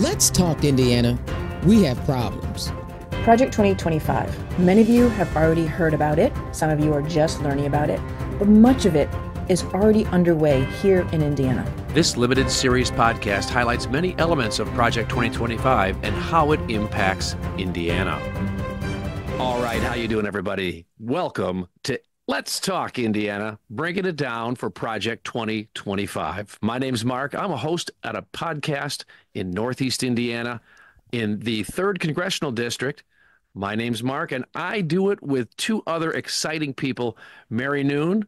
Let's talk Indiana. We have problems. Project 2025. Many of you have already heard about it. Some of you are just learning about it, but much of it is already underway here in Indiana. This limited series podcast highlights many elements of Project 2025 and how it impacts Indiana. All right, how you doing, everybody? Welcome to Let's Talk Indiana, breaking it down for Project 2025. My name's Mark. I'm a host at a podcast in Northeast Indiana in the 3rd Congressional District. My name's Mark, and I do it with two other exciting people, Mary Noon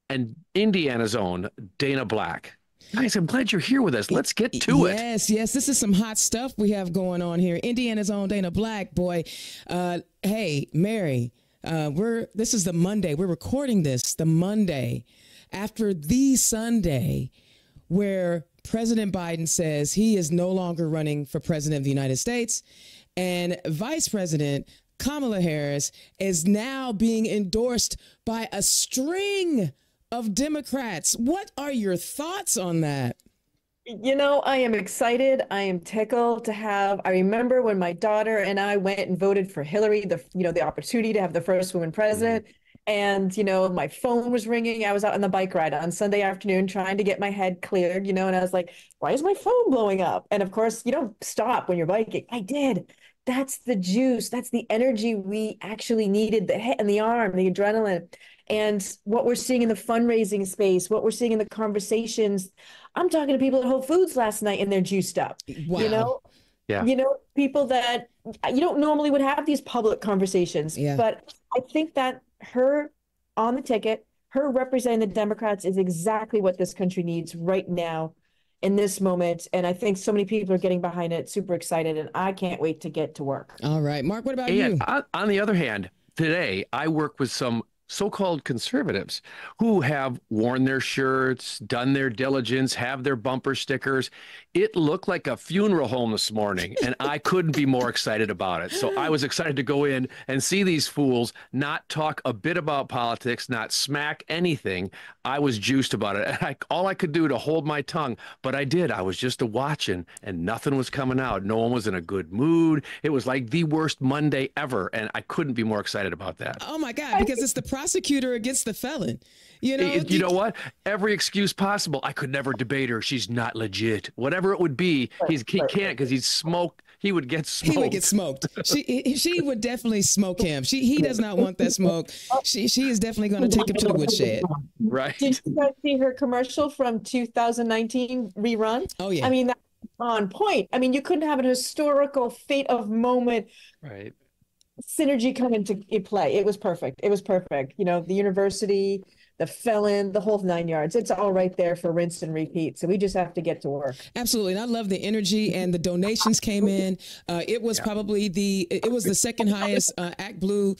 and Indiana's own Dana Black. Guys, I'm glad you're here with us. Let's get to it. Yes, this is some hot stuff we have going on here. Indiana's own Dana Black, boy. Hey, Mary. This is the Monday. We're recording this the Monday after the Sunday where President Biden says he is no longer running for president of the United States, and Vice President Kamala Harris is now being endorsed by a string of Democrats. What are your thoughts on that? You know, I am excited. I am tickled to have. I remember when my daughter and I went and voted for Hillary, the opportunity to have the first woman president. And, my phone was ringing. I was out on the bike ride on Sunday afternoon trying to get my head cleared, and I was like, why is my phone blowing up? And of course, you don't stop when you're biking. I did. That's the juice. That's the energy we actually needed, the hit in the arm, the adrenaline. And what we're seeing in the fundraising space, what we're seeing in the conversations. I'm talking to people at Whole Foods last night and they're juiced up. Wow. Yeah. People that you don't normally would have these public conversations. Yeah. But I think that her on the ticket, her representing the Democrats is exactly what this country needs right now in this moment. And I think so many people are getting behind it, super excited, and I can't wait to get to work. All right. Mark, what about And you? on the other hand, today I work with some so-called conservatives who have worn their shirts, done their diligence, have their bumper stickers. It looked like a funeral home this morning, and I couldn't be more excited about it. So I was excited to go in and see these fools not talk a bit about politics, not smack anything. I was juiced about it. And all I could do to hold my tongue, but I did. I was just watching, and nothing was coming out. No one was in a good mood. It was like the worst Monday ever, and I couldn't be more excited about that. Oh, my God, because it's the prosecutor against the felon. You know what? Every excuse possible. I could never debate her. She's not legit. Whatever it would be, he can't because he'd smoke. He would get smoked. He would get smoked. She would definitely smoke him. He does not want that smoke. She is definitely going to take him to the woodshed. Right. Did you guys see her commercial from 2019 rerun? Oh, yeah. I mean, that's on point. I mean, you couldn't have an historical fate of moment. Right. Synergy come into play. It was perfect. The university, the felon, the whole 9 yards. It's all right there for rinse and repeat. So we just have to get to work. Absolutely. And I love the energy, and the donations came in. It was probably the second highest Act Blue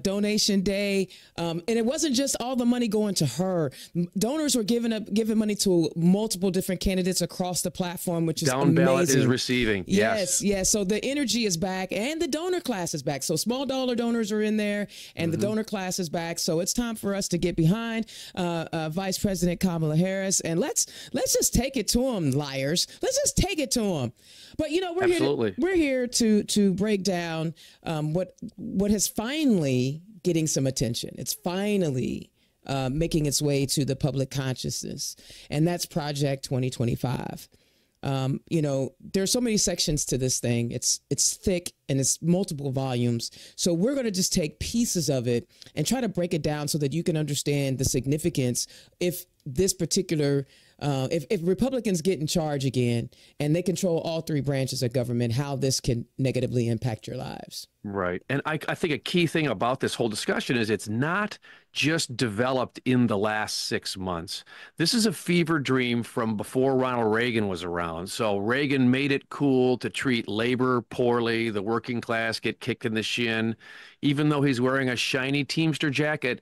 donation day. And it wasn't just all the money going to her. Donors were giving money to multiple different candidates across the platform, which is down amazing. ballot is receiving. Yes. So the energy is back, and the donor class is back. So small dollar donors are in there, and the donor class is back. So it's time for us to get behind Vice President Kamala Harris, and let's just take it to them, liars. Let's just take it to them. But we're here to break down what has finally getting some attention. It's finally making its way to the public consciousness, and that's Project 2025. There's so many sections to this thing. It's thick and it's multiple volumes. So we're going to just take pieces of it and try to break it down so that you can understand the significance if this particular if Republicans get in charge again and they control all three branches of government, how this can negatively impact your lives. Right. And I think a key thing about this whole discussion is it's not just developed in the last 6 months. This is a fever dream from before Ronald Reagan was around. So Reagan made it cool to treat labor poorly, the working class get kicked in the shin. Even though he's wearing a shiny Teamster jacket,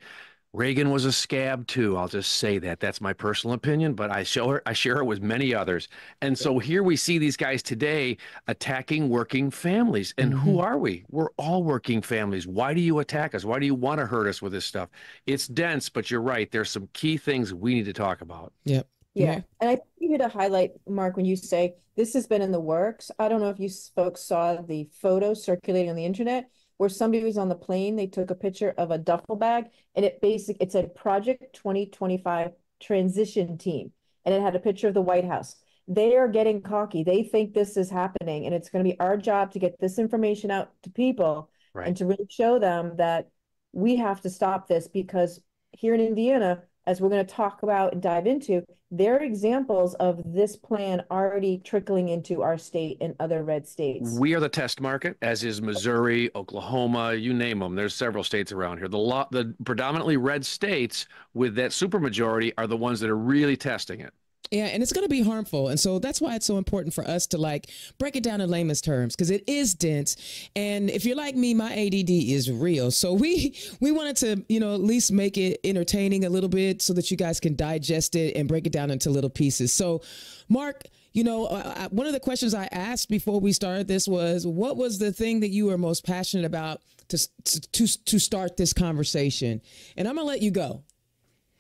Reagan was a scab too. I'll just say that. That's my personal opinion, but I share it with many others. And so here we see these guys today attacking working families. And who are we? We're all working families. Why do you attack us? Why do you want to hurt us with this stuff? It's dense, but you're right. There's some key things we need to talk about. Yep. Yeah. And I think you hit a highlight, Mark, when you say this has been in the works. I don't know if you folks saw the photo circulating on the internet where somebody was on the plane. They took a picture of a duffel bag and it said Project 2025 Transition Team. And it had a picture of the White House. They are getting cocky. They think this is happening. And it's going to be our job to get this information out to people and to really show them that we have to stop this, because here in Indiana, as we're going to talk about and dive into, there are examples of this plan already trickling into our state and other red states. We are the test market, as is Missouri, Oklahoma, you name them. There's several states around here. The predominantly red states with that supermajority are the ones that are really testing it. Yeah, and it's going to be harmful. And so that's why it's so important for us to like break it down in layman's terms, because it is dense. And if you're like me, my ADD is real. So we wanted to, you know, at least make it entertaining a little bit so that you guys can digest it and break it down into little pieces. So, Mark, you know, one of the questions I asked before we started this was, what was the thing that you were most passionate about to start this conversation? And I'm going to let you go.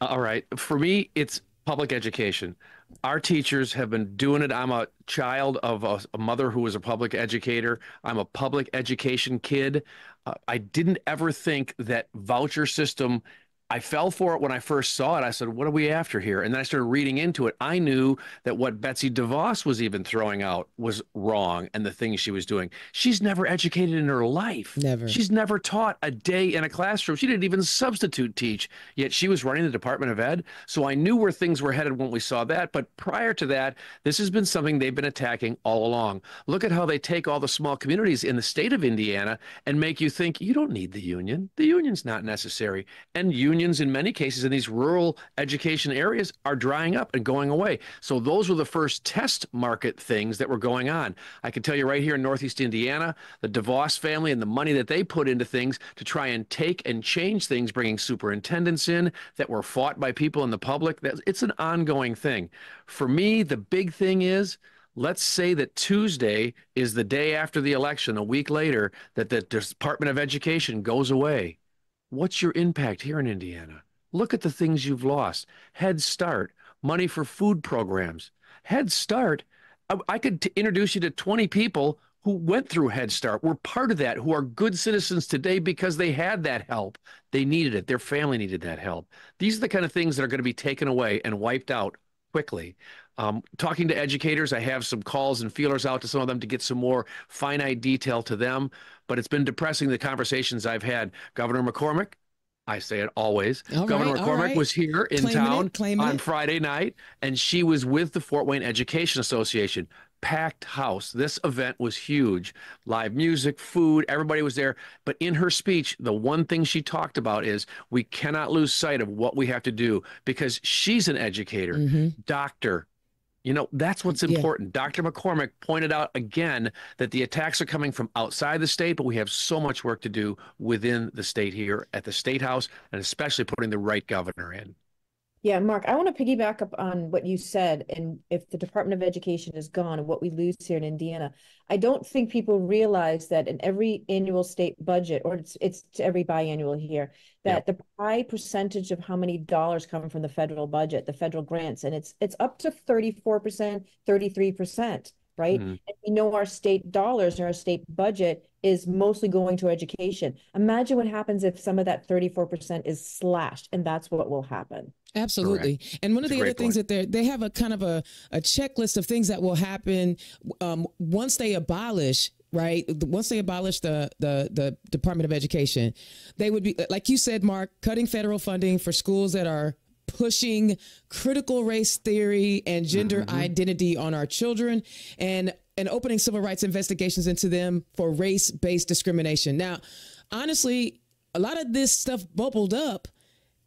All right. For me, it's public education. Our teachers have been doing it. I'm a child of a mother who was a public educator. I'm a public education kid. I didn't ever think that voucher system, I fell for it when I first saw it. I said, what are we after here? And then I started reading into it. I knew that what Betsy DeVos was even throwing out was wrong, and the things she was doing. She's never educated in her life. Never. She's never taught a day in a classroom. She didn't even substitute teach, yet she was running the Department of Ed. So I knew where things were headed when we saw that. But prior to that, this has been something they've been attacking all along. Look at how they take all the small communities in the state of Indiana and make you think you don't need the union. The union's not necessary. And unions in many cases in these rural education areas are drying up and going away. So those were the first test market things that were going on. I can tell you right here in Northeast Indiana, the DeVos family and the money that they put into things to try and take and change things, bringing superintendents in that were fought by people in the public. It's an ongoing thing. For me, the big thing is, let's say that Tuesday is the day after the election, a week later, that the Department of Education goes away. What's your impact here in Indiana? Look at the things you've lost. Head Start, money for food programs. Head Start, I could introduce you to 20 people who went through Head Start, were part of that, who are good citizens today because they had that help. They needed it. Their family needed that help. These are the kind of things that are going to be taken away and wiped out quickly. Talking to educators, I have some calls and feelers out to some of them to get some more finite detail to them, but it's been depressing, the conversations I've had. Governor McCormick, I say it always. Governor McCormick was here in town on Friday night, and she was with the Fort Wayne Education Association. Packed house. This event was huge. Live music, food, everybody was there. But in her speech, the one thing she talked about is we cannot lose sight of what we have to do, because she's an educator, doctor. You know, that's what's important. Dr. McCormick pointed out again that the attacks are coming from outside the state, but we have so much work to do within the state here at the State House, and especially putting the right governor in. Yeah, Mark, I want to piggyback up on what you said. And if the Department of Education is gone and what we lose here in Indiana, I don't think people realize that in every annual state budget, or it's every biannual here, that the high percentage of how many dollars come from the federal budget, the federal grants, and it's up to 34%, 33%. Right. And we know our state dollars and our state budget is mostly going to education. Imagine what happens if some of that 34% is slashed, and that's what will happen. Absolutely. Correct. And one of the other things that they have a kind of a checklist of things that will happen once they abolish. Right. Once they abolish the Department of Education, they would be, like you said, Mark, cutting federal funding for schools that are pushing critical race theory and gender identity on our children, and opening civil rights investigations into them for race-based discrimination. Now, honestly, a lot of this stuff bubbled up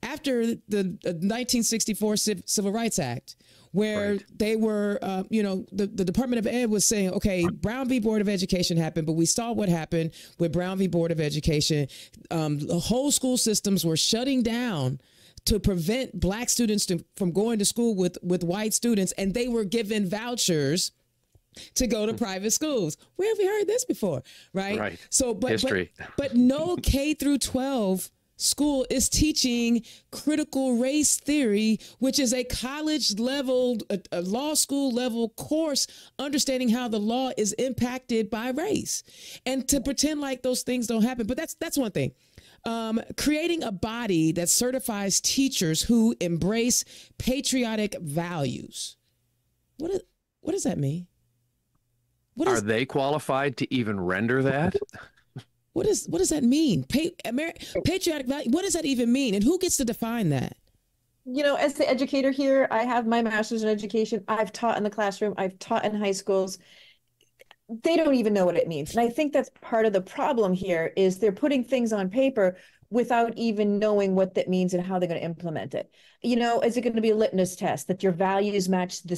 after the 1964 Civil Rights Act, where they were, the Department of Ed was saying, okay, Brown v. Board of Education happened, but we saw what happened with Brown v. Board of Education. The whole school systems were shutting down to prevent Black students from going to school with white students, and they were given vouchers to go to private schools. Where have we heard this before? Right. So, but no K through 12 school is teaching critical race theory, which is a college level, a law school level course, understanding how the law is impacted by race, and to pretend like those things don't happen. But that's one thing. Creating a body that certifies teachers who embrace patriotic values. What does that mean? Are they qualified to even render that? What does that mean? Patriotic value. What does that even mean? And who gets to define that? You know, as the educator here, I have my master's in education. I've taught in the classroom. I've taught in high schools. They don't even know what it means. And I think that's part of the problem here is they're putting things on paper without even knowing what that means and how they're going to implement it. You know, is it going to be a litmus test that your values match the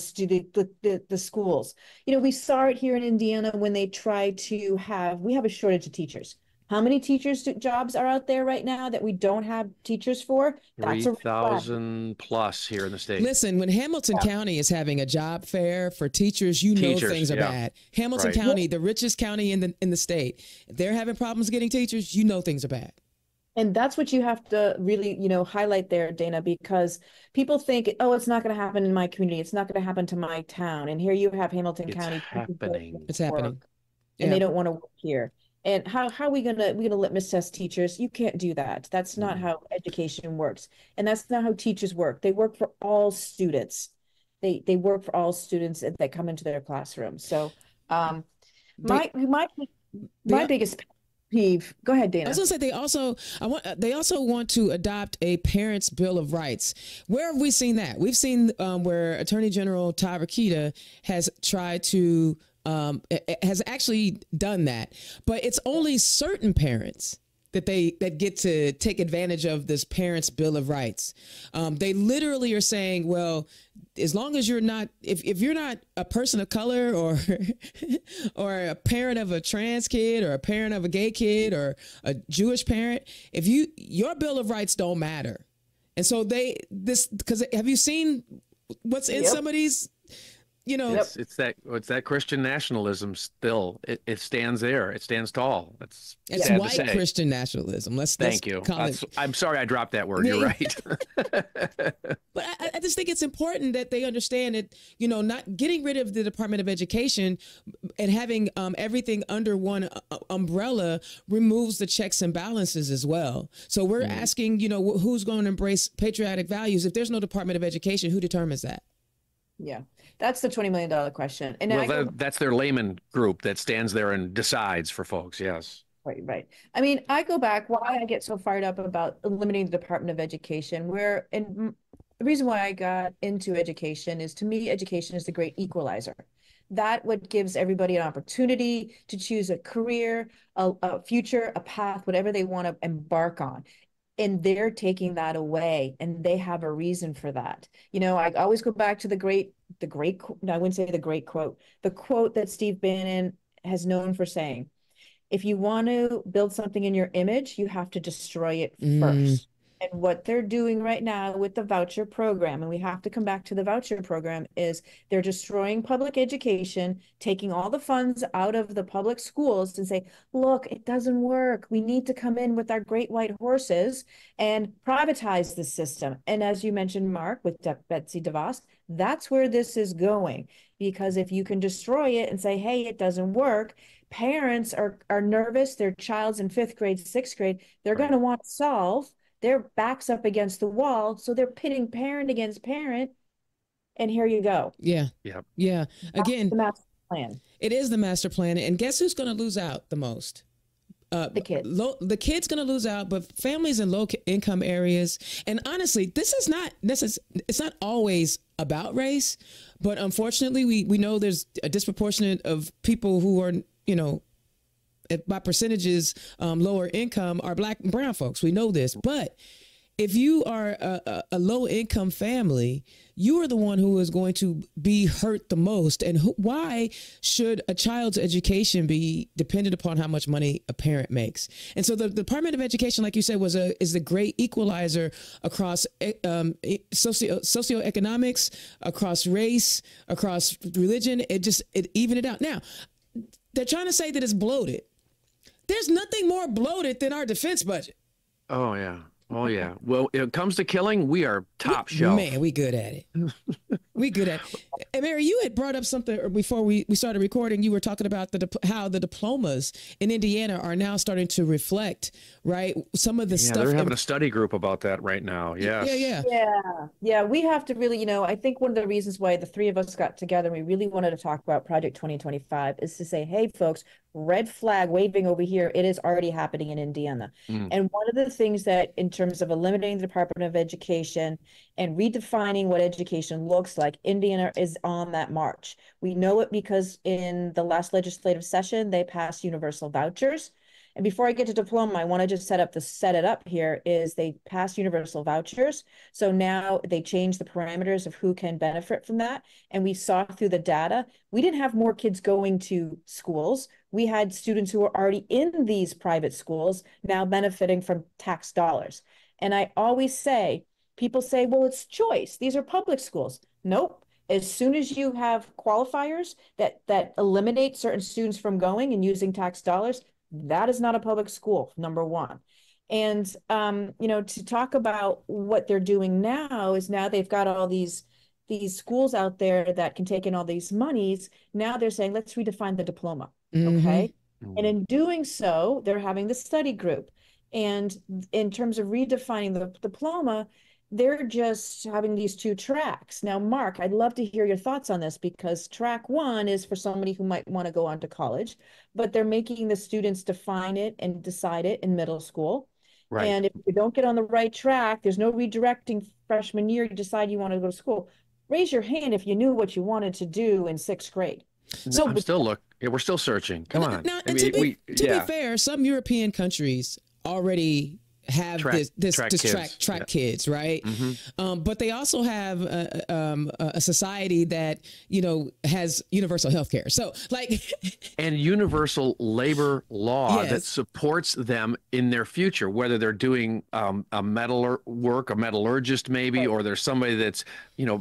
schools? You know, we saw it here in Indiana when they tried to we have a shortage of teachers. How many teachers jobs are out there right now that we don't have teachers for? 3,000 plus here in the state. Listen, when Hamilton County is having a job fair for teachers, you know things are bad. Hamilton County, the richest county in the state, they're having problems getting teachers, you know things are bad. And that's what you have to really, you know, highlight there, Dana, because people think, oh, it's not going to happen in my community. It's not going to happen to my town. And here you have Hamilton County. It's happening. And they don't want to work here. And how are we gonna litmus test teachers? You can't do that. That's not how education works. And that's not how teachers work. They work for all students. They work for all students that come into their classroom. So my biggest peeve. Go ahead, Dana. I was gonna say they also want to adopt a parent's bill of rights. Where have we seen that? We've seen where Attorney General Todd Rokita has tried to has actually done that, but it's only certain parents that get to take advantage of this parents' bill of rights. They literally are saying, well, as long as you're not, if you're not a person of color or or a parent of a trans kid or a parent of a gay kid or a Jewish parent, your bill of rights don't matter. And so because have you seen what's in some of these? You know, it's that Christian nationalism still. It stands there. It stands tall. It's white Christian nationalism. Thank you. I'm sorry I dropped that word. You're right. But I just think it's important that they understand that, you know, not getting rid of the Department of Education and having everything under one umbrella removes the checks and balances as well. So we're asking, you know, who's going to embrace patriotic values? If there's no Department of Education, who determines that? Yeah, that's the $20 million question. And that's their layman group that stands there and decides for folks. Yes. Right. I mean, I go back why I get so fired up about eliminating the Department of Education, and the reason why I got into education is, to me, education is the great equalizer. That what gives everybody an opportunity to choose a career, a future, a path, whatever they want to embark on. And they're taking that away, and they have a reason for that. You know, I always go back to the great, no, I wouldn't say the great quote, the quote that Steve Bannon has known for saying, if you want to build something in your image, you have to destroy it first. And what they're doing right now with the voucher program, and we have to come back to the voucher program, is they're destroying public education, taking all the funds out of the public schools and say, look, it doesn't work. We need to come in with our great white horses and privatize the system. And as you mentioned, Mark, with Betsy DeVos, that's where this is going. Because if you can destroy it and say, hey, it doesn't work, parents are nervous. Their child's in 5th grade, 6th grade. They're going to want to solve. Their back's up against the wall, so they're pitting parent against parent, and here you go. Yeah. Again, that's the master plan. It is the master plan, and guess who's going to lose out the most? The kids. The kid's going to lose out, but families in low income areas. And honestly, it's not always about race, but unfortunately, we know there's a disproportionate of people who are, you know, by percentages, lower income are Black and brown folks. We know this. But if you are a low income family, you are the one who is going to be hurt the most. And why should a child's education be dependent upon how much money a parent makes? And so the Department of Education, like you said, is the great equalizer across socioeconomics, across race, across religion. It evened it out. Now, they're trying to say that it's bloated. There's nothing more bloated than our defense budget. Oh, yeah. Oh yeah. Well, when it comes to killing, we are top shelf. Man, we good at it. We good at it. And Mary, you had brought up something before we started recording. You were talking about how the diplomas in Indiana are now starting to reflect, right? Some of the stuff. They're having a study group about that right now. Yes. Yeah. We have to really, I think one of the reasons why the three of us got together and we really wanted to talk about Project 2025 is to say, hey, folks, red flag waving over here. It is already happening in Indiana. And one of the things that in terms of eliminating the Department of Education and redefining what education looks like, Indiana is on that march. We know it because in the last legislative session, they passed universal vouchers. And before I get to diploma, I want to just set it up here is they passed universal vouchers. So now they changed the parameters of who can benefit from that. And we saw through the data, we didn't have more kids going to schools. We had students who were already in these private schools now benefiting from tax dollars. And I always say, people say, well, it's choice. These are public schools. Nope. As soon as you have qualifiers that eliminate certain students from going and using tax dollars, that is not a public school, number one. And, to talk about what they're doing now is now they've got all these schools out there that can take in all these monies. Now they're saying, let's redefine the diploma. Okay. And in doing so, they're having the study group. And in terms of redefining the diploma, they're just having these two tracks. Now, Mark, I'd love to hear your thoughts on this because track one is for somebody who might want to go on to college, but they're making the students define it and decide it in middle school. Right. And if you don't get on the right track, there's no redirecting freshman year, you decide you want to go to school. Raise your hand if you knew what you wanted to do in sixth grade. So we're still searching. Come on. Now, to be fair, some European countries already have track kids, right? But they also have a society that has universal health care. So and universal labor law that supports them in their future, whether they're doing a metallurgist maybe, or there's somebody that's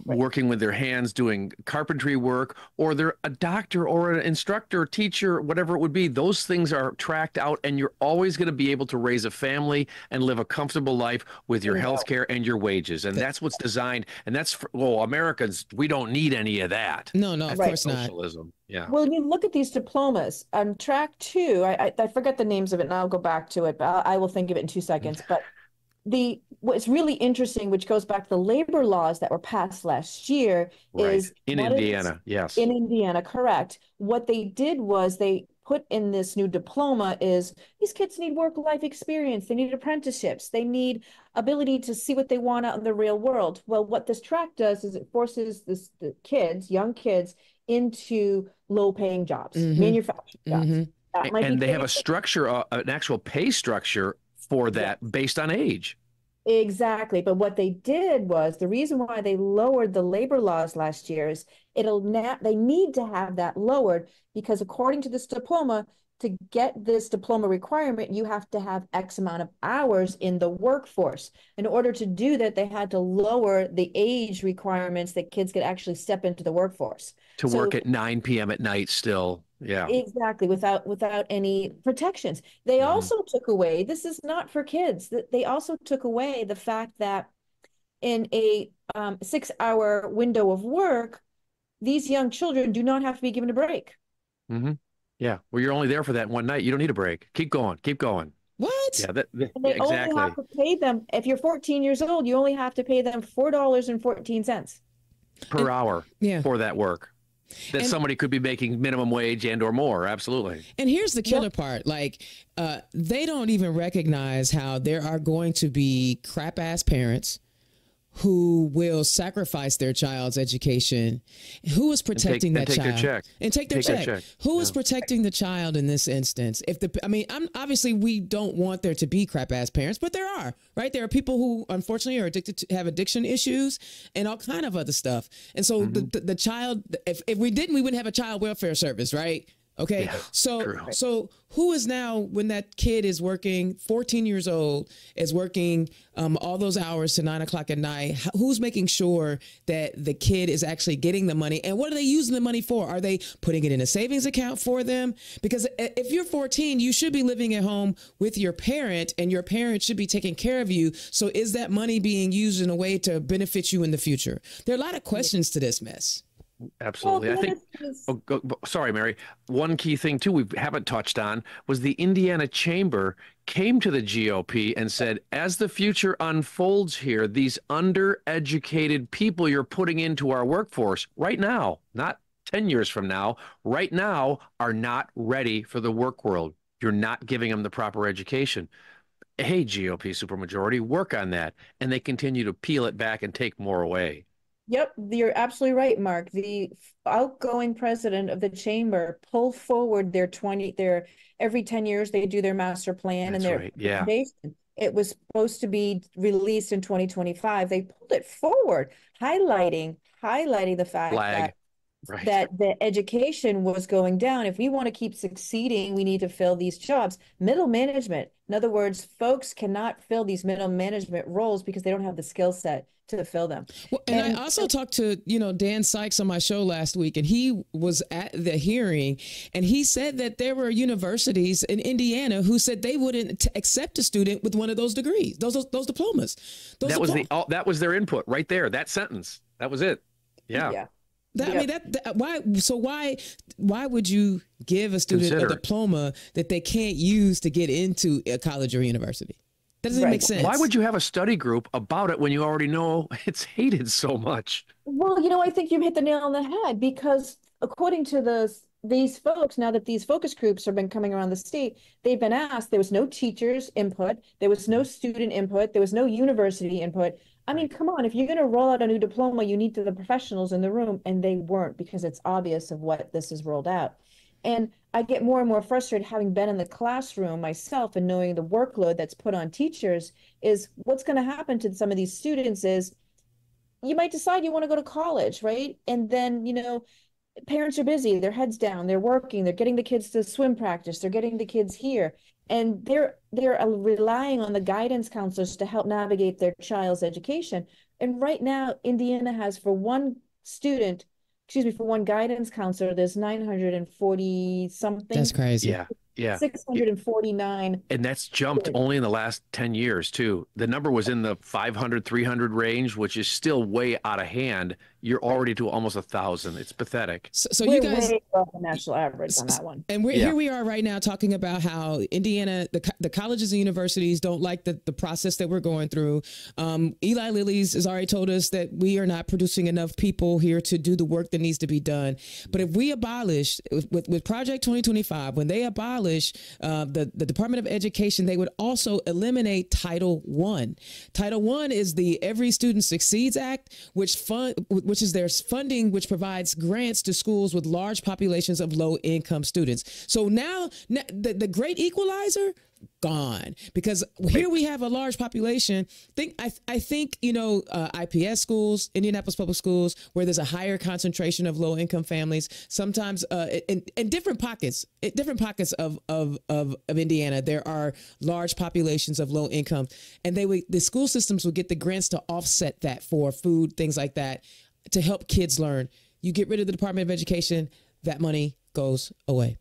working with their hands doing carpentry work, or they're a doctor or an instructor, teacher, whatever it would be. Those things are tracked out, and you're always going to be able to raise a family and live a comfortable life with your health care and your wages. And that's what's designed. And that's for, Americans, we don't need any of that. No, of course not. Socialism. Yeah. Well, you look at these diplomas on track two, I forget the names of it and I'll go back to it, but I will think of it in 2 seconds. But what's really interesting, which goes back to the labor laws that were passed last year, is in Indiana. Yes. In Indiana, correct. What they did was they put in this new diploma is these kids need work-life experience. They need apprenticeships. They need ability to see what they want out in the real world. Well, what this track does is it forces the young kids into low-paying jobs, manufacturing jobs. And they have a structure, an actual pay structure for that based on age. Exactly. But what they did was the reason why they lowered the labor laws last year is they need to have that lowered because according to this diploma, to get this diploma requirement, you have to have X amount of hours in the workforce. In order to do that, they had to lower the age requirements that kids could actually step into the workforce. To work at 9 p.m. at night still. Yeah. Exactly. Without any protections. They also took away, this is not for kids, they also took away the fact that in a 6-hour window of work, these young children do not have to be given a break. Yeah. Well, you're only there for that one night. You don't need a break. Keep going. Keep going. What? Yeah. They only have to pay them. If you're 14 years old, you only have to pay them $4.14 per hour for that work. That somebody could be making minimum wage and or more. Absolutely. And here's the killer part. They don't even recognize how there are going to be crap ass parents who will sacrifice their child's education. Who is protecting that child? Take their check. Who is protecting the child in this instance? Obviously we don't want there to be crap ass parents, but there are, right? There are people who unfortunately are have addiction issues and all kind of other stuff. And so the child, if we didn't, we wouldn't have a child welfare service, right? Okay. Yeah, So, true. so who is now, when that kid is working, 14 years old, is working all those hours to 9 o'clock at night? Who's making sure that the kid is actually getting the money? And what are they using the money for? Are they putting it in a savings account for them? Because if you're 14, you should be living at home with your parent, and your parent should be taking care of you. So is that money being used in a way to benefit you in the future? There are a lot of questions to this mess. Absolutely. Well, I think, sorry, Mary. One key thing too we haven't touched on was the Indiana Chamber came to the GOP and said, as the future unfolds here, these undereducated people you're putting into our workforce right now, not 10 years from now, right now, are not ready for the work world. You're not giving them the proper education. Hey, GOP supermajority, work on that. And they continue to peel it back and take more away. Yep, you're absolutely right, Mark. The outgoing president of the chamber pulled forward their every 10 years they do their master plan. That's and their right. Yeah. foundation. It was supposed to be released in 2025. They pulled it forward, highlighting the fact Flag. that Right. that the education was going down. If we want to keep succeeding, we need to fill these jobs. Middle management, in other words, folks cannot fill these middle management roles because they don't have the skill set to fill them. Well, and I also talked to, Dan Sykes on my show last week, and he was at the hearing, and he said that there were universities in Indiana who said they wouldn't accept a student with one of those degrees, those diplomas. That was their input right there. That sentence. That was it. Yeah. Yeah. I mean, why would you give a student a diploma that they can't use to get into a college or university? That doesn't make sense. Why would you have a study group about it when you already know it's hated so much? Well, I think you hit the nail on the head, because according to these folks, now that these focus groups have been coming around the state, they've been asked, there was no teachers input, there was no student input, there was no university input. I mean, come on, if you're going to roll out a new diploma, you need the professionals in the room, and they weren't, because it's obvious of what this is rolled out. And I get more and more frustrated, having been in the classroom myself and knowing the workload that's put on teachers, is what's going to happen to some of these students is you might decide you want to go to college, right? And then, parents are busy, their heads down, they're working, they're getting the kids to swim practice, they're getting the kids here. And they're relying on the guidance counselors to help navigate their child's education. And right now, Indiana has for one guidance counselor, there's 940 something. That's crazy. Yeah. 649. And that's jumped only in the last 10 years, too. The number was in the 500, 300 range, which is still way out of hand. You're already to almost 1,000. It's pathetic. So you guys way above the national average on that one. And here we are right now talking about how Indiana, the colleges and universities don't like the process that we're going through. Eli Lilly's has already told us that we are not producing enough people here to do the work that needs to be done. But if we abolish with Project 2025, when they abolish the Department of Education, they would also eliminate Title I. Title I is the Every Student Succeeds Act, which is their funding, which provides grants to schools with large populations of low-income students. So now the great equalizer, gone, because here we have a large population. I think IPS schools, Indianapolis Public Schools, where there's a higher concentration of low income families. Sometimes in different pockets of Indiana, there are large populations of low income, and the school systems would get the grants to offset that for food, things like that, to help kids learn. You get rid of the Department of Education, that money goes away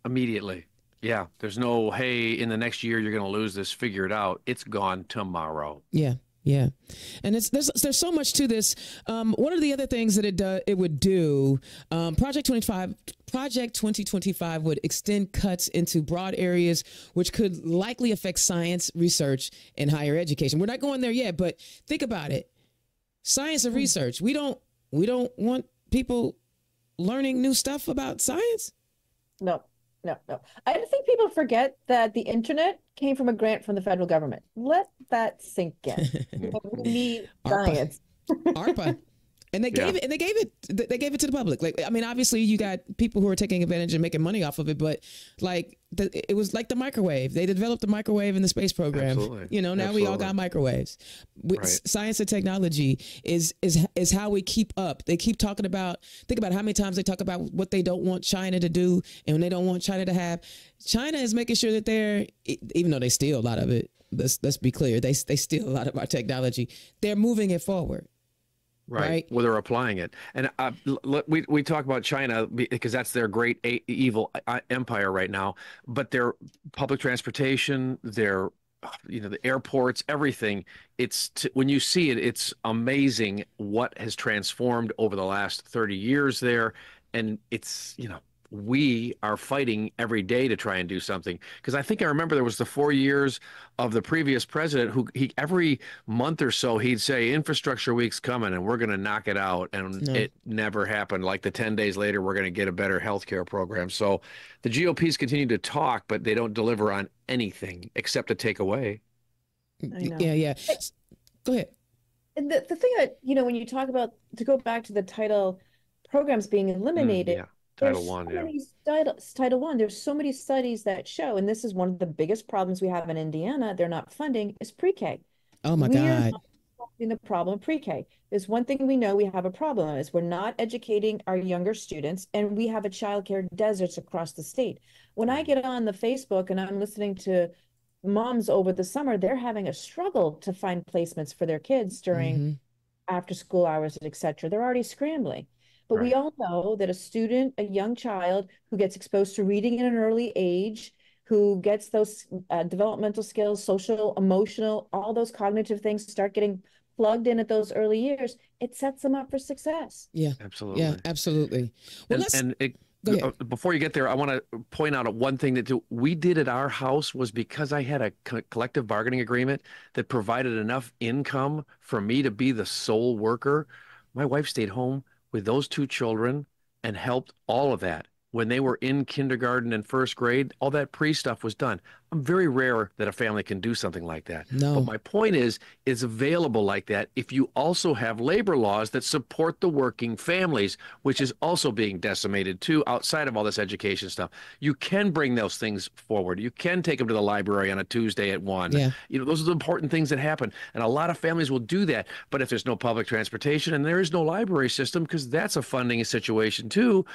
immediately. Yeah, there's no, hey, in the next year, you're going to lose this, figure it out. It's gone tomorrow. Yeah. And there's so much to this. One of the other things that it would do, Project 2025 would extend cuts into broad areas, which could likely affect science research and higher education. We're not going there yet, but think about it. Science and research. We don't want people learning new stuff about science. No. I think people forget that the internet came from a grant from the federal government. Let that sink in. We need science. ARPA. And they gave it to the public. Like, I mean, obviously you got people who are taking advantage and making money off of it, but like it was like the microwave. They developed the microwave in the space program. Absolutely. You know, now we all got microwaves. Science and technology is how we keep up. They keep talking about, think about how many times they talk about what they don't want China to do and they don't want China to have. China is making sure that they're, even though they steal a lot of it, let's be clear, they steal a lot of our technology. They're moving it forward. Right. Well, they're applying it. And we talk about China because that's their great evil empire right now. But their public transportation, their, the airports, everything. When you see it, it's amazing what has transformed over the last 30 years there. And it's, we are fighting every day to try and do something. Because I think I remember there was the 4 years of the previous president who every month or so he'd say infrastructure week's coming and we're going to knock it out. And it never happened. Like the 10 days later, we're going to get a better healthcare program. So the GOP's continue to talk, but they don't deliver on anything except to take away. I know. Yeah. Go ahead. And the thing that, when you talk about, to go back to the title programs being eliminated, Title I, Title I, there's so many studies that show, and this is one of the biggest problems we have in Indiana, they're not funding, is pre-K. Oh my We are God. not solving the problem of pre-K. There's one thing we know we have a problem is we're not educating our younger students, and we have a childcare deserts across the state. When I get on the Facebook and I'm listening to moms over the summer, they're having a struggle to find placements for their kids during after school hours, etc. They're already scrambling. But we all know that a young child who gets exposed to reading at an early age, who gets those developmental skills, social, emotional, all those cognitive things start getting plugged in at those early years, it sets them up for success. Yeah, absolutely. Yeah, absolutely. Well, before you get there, I want to point out one thing that we did at our house was because I had a collective bargaining agreement that provided enough income for me to be the sole worker. My wife stayed home with those 2 children and helped all of that. When they were in kindergarten and first grade, all that pre-stuff was done. I'm very rare that a family can do something like that. No. But my point is, it's available like that if you also have labor laws that support the working families, which is also being decimated too, outside of all this education stuff. You can bring those things forward. You can take them to the library on a Tuesday at 1. Yeah. Those are the important things that happen. And a lot of families will do that. But if there's no public transportation and there is no library system, because that's a funding situation too,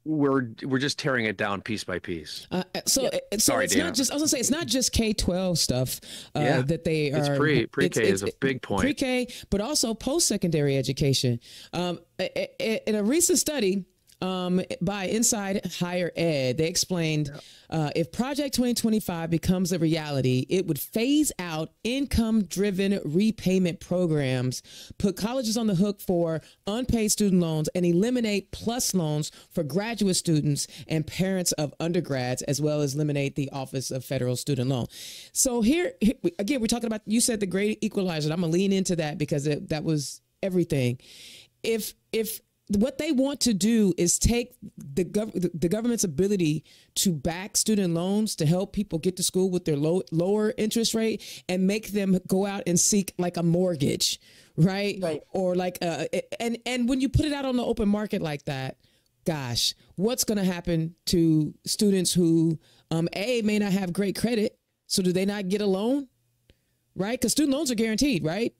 we're just tearing it down piece by piece. Sorry, it's Dana. Not just, I was gonna say, it's not just K-12 stuff that they are. It's pre-K is a big point. Pre-K, but also post-secondary education. In a recent study by Inside Higher Ed, they explained if Project 2025 becomes a reality, it would phase out income-driven repayment programs, put colleges on the hook for unpaid student loans, and eliminate PLUS loans for graduate students and parents of undergrads, as well as eliminate the Office of Federal Student Loan. So here again, we're talking about, you said the great equalizer. I'm going to lean into that because that was everything. If what they want to do is take the government's ability to back student loans to help people get to school with their lower interest rate and make them go out and seek like a mortgage, right? Or like and when you put it out on the open market like that, gosh, what's going to happen to students who may not have great credit? So do they not get a loan, right? Because student loans are guaranteed, right?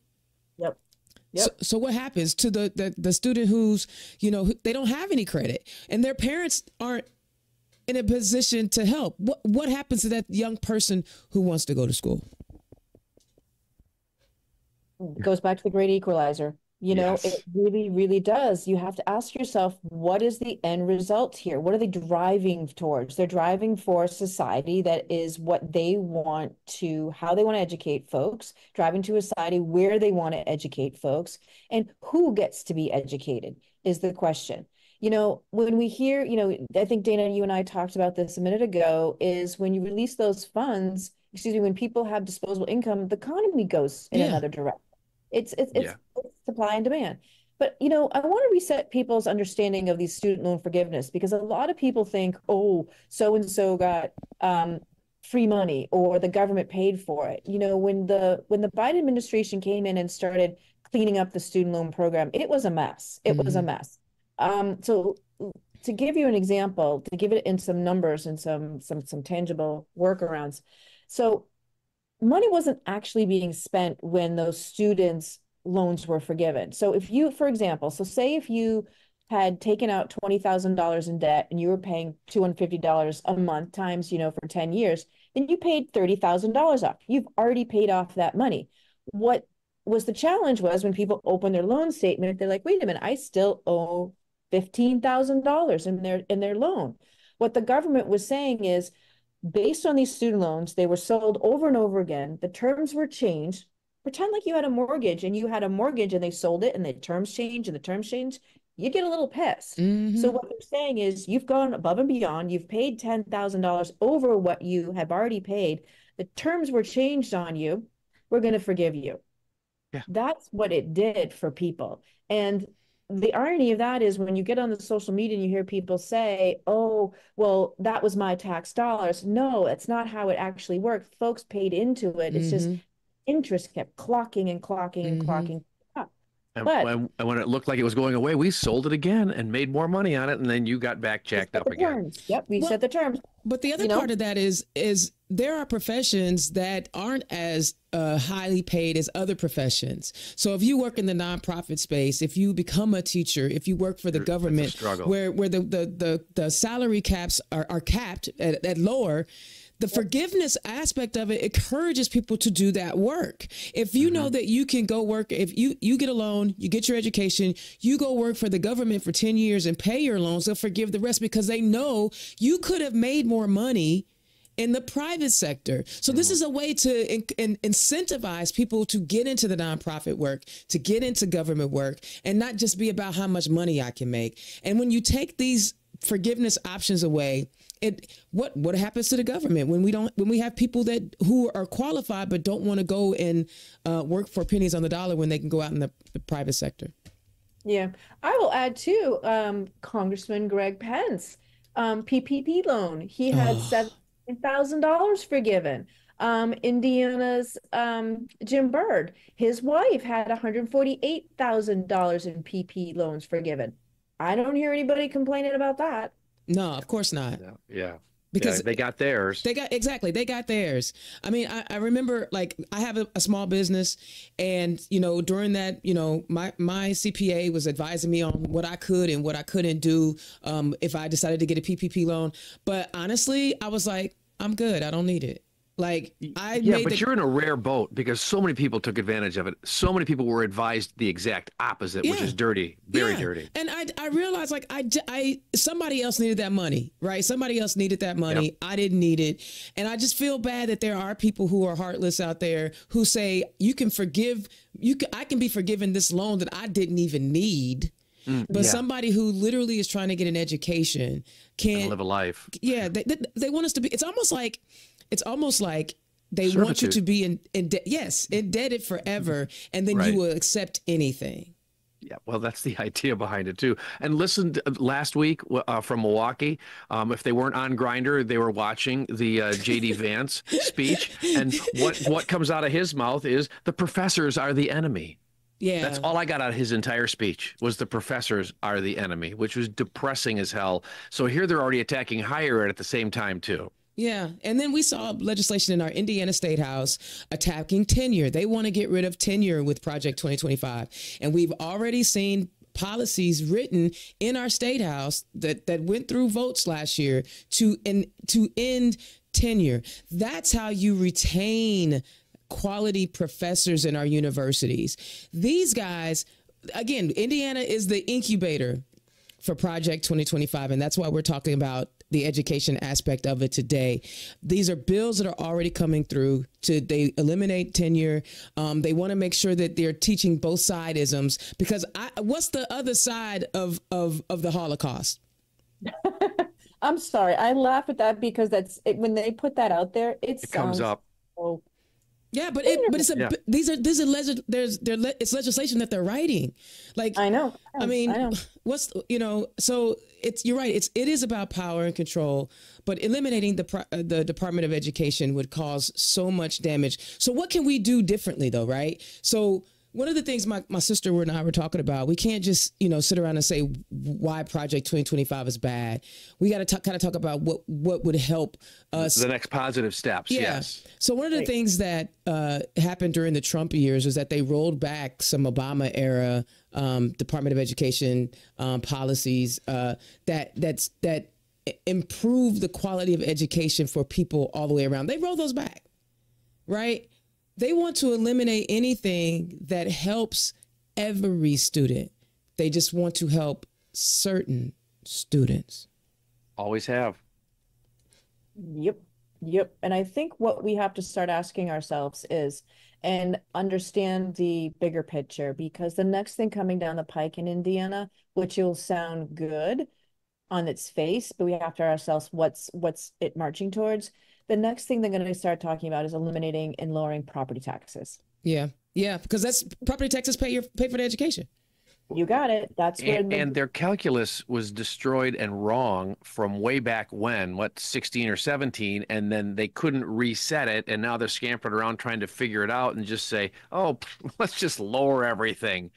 Yep. So what happens to the student who's, they don't have any credit and their parents aren't in a position to help? What happens to that young person who wants to go to school? It goes back to the great equalizer. It really, really does. You have to ask yourself, what is the end result here? What are they driving towards? They're driving for a society that is what they want to, how they want to educate folks, driving to a society where they want to educate folks, and who gets to be educated is the question. When we hear, I think Dana, you and I talked about this a minute ago, is when you release those funds, when people have disposable income, the economy goes in another direction. It's supply and demand. But, I want to reset people's understanding of these student loan forgiveness, because a lot of people think, oh, so-and-so got free money or the government paid for it. When the Biden administration came in and started cleaning up the student loan program. It was a mess. It was a mess. So to give you an example, to give it in some numbers and some tangible workarounds. So money wasn't actually being spent when those students' loans were forgiven. So if you, for example, so say if you had taken out $20,000 in debt and you were paying $250 a month times, for 10 years, then you paid $30,000 off. You've already paid off that money. What was the challenge was when people open their loan statement, they're like, wait a minute, I still owe $15,000 in their loan. What the government was saying is, based on these student loans, they were sold over and over again. The terms were changed. Pretend like you had a mortgage and you had a mortgage and they sold it and the terms changed and the terms changed. You get a little pissed. So what they're saying is you've gone above and beyond. You've paid $10,000 over what you have already paid. The terms were changed on you. We're going to forgive you. Yeah. That's what it did for people. And the irony of that is when you get on the social media and you hear people say, oh, well, that was my tax dollars. No, it's not how it actually worked. Folks paid into it. It's just interest kept clocking and clocking and clocking up. And when it looked like it was going away, we sold it again and made more money on it. And then you got back jacked up again. Yep, we set the terms. But the other part of that is there are professions that aren't as highly paid as other professions. So if you work in the nonprofit space, if you become a teacher, if you work for the government, where the salary caps are capped at lower, the forgiveness aspect of it encourages people to do that work. If you know that you can go work, if you get a loan, you get your education, you go work for the government for 10 years and pay your loans, they'll forgive the rest because they know you could have made more money in the private sector. So this is a way to incentivize people to get into the nonprofit work, to get into government work, and not just be about how much money I can make. And when you take these forgiveness options away, what happens to the government when we have people who are qualified but don't want to go and work for pennies on the dollar when they can go out in the private sector? Yeah, I will add too, Congressman Greg Pence, PPP loan. He had $7,000 forgiven. Indiana's Jim Byrd, his wife had $148,000 in PP loans forgiven. I don't hear anybody complaining about that. No, of course not. Yeah. Because they got theirs. They got theirs. I mean, I remember, like, I have a small business, and during that, my CPA was advising me on what I could and what I couldn't do if I decided to get a PPP loan. But honestly, I was like, I'm good. I don't need it. Like, but you're in a rare boat because so many people took advantage of it. So many people were advised the exact opposite, which is dirty, very dirty. And I realized, like, somebody else needed that money, right? Somebody else needed that money. Yep. I didn't need it. And I just feel bad that there are people who are heartless out there who say, I can be forgiven this loan that I didn't even need. But somebody who literally is trying to get an education can't live a life. Yeah. They want us to be, it's almost like they want you to be indebted forever, and then you will accept anything. Yeah, well, that's the idea behind it too. And listen, last week from Milwaukee, if they weren't on Grindr, they were watching the J.D. Vance speech, and what comes out of his mouth is the professors are the enemy. Yeah, that's all I got out of his entire speech was the professors are the enemy, which was depressing as hell. So here they're already attacking higher ed at the same time too. Yeah. And then we saw legislation in our Indiana State House attacking tenure. They want to get rid of tenure with Project 2025. And we've already seen policies written in our State House that went through votes last year to end tenure. That's how you retain quality professors in our universities. These guys, again, Indiana is the incubator for Project 2025. And that's why we're talking about the education aspect of it today. These are bills that are already coming through they eliminate tenure. They want to make sure that they're teaching both side-isms, because what's the other side of the Holocaust? I'm sorry. I laugh at that because when they put that out there, it comes up. Yeah, but it's legislation that they're writing. Like, I know. I mean, so you're right. It is about power and control, but eliminating the Department of Education would cause so much damage. So what can we do differently though, right? So One of the things my sister and I were talking about, we can't just, sit around and say why Project 2025 is bad. We got to kind of talk about what would help us. The next positive steps. Yeah. Yes. So one of the things that happened during the Trump years was that they rolled back some Obama era Department of Education policies that improve the quality of education for people all the way around. They rolled those back, right? They want to eliminate anything that helps every student. They just want to help certain students. Always have. Yep. And I think what we have to start asking ourselves is, and understand the bigger picture, because the next thing coming down the pike in Indiana, which will sound good on its face, but we have to ask ourselves what's it marching towards. The next thing they're going to start talking about is eliminating and lowering property taxes. Yeah, because that's property taxes pay for the education. You got it. That's where and their calculus was destroyed and wrong from way back when, 16 or 17, and then they couldn't reset it, and now they're scampering around trying to figure it out and just say, "Oh, let's just lower everything."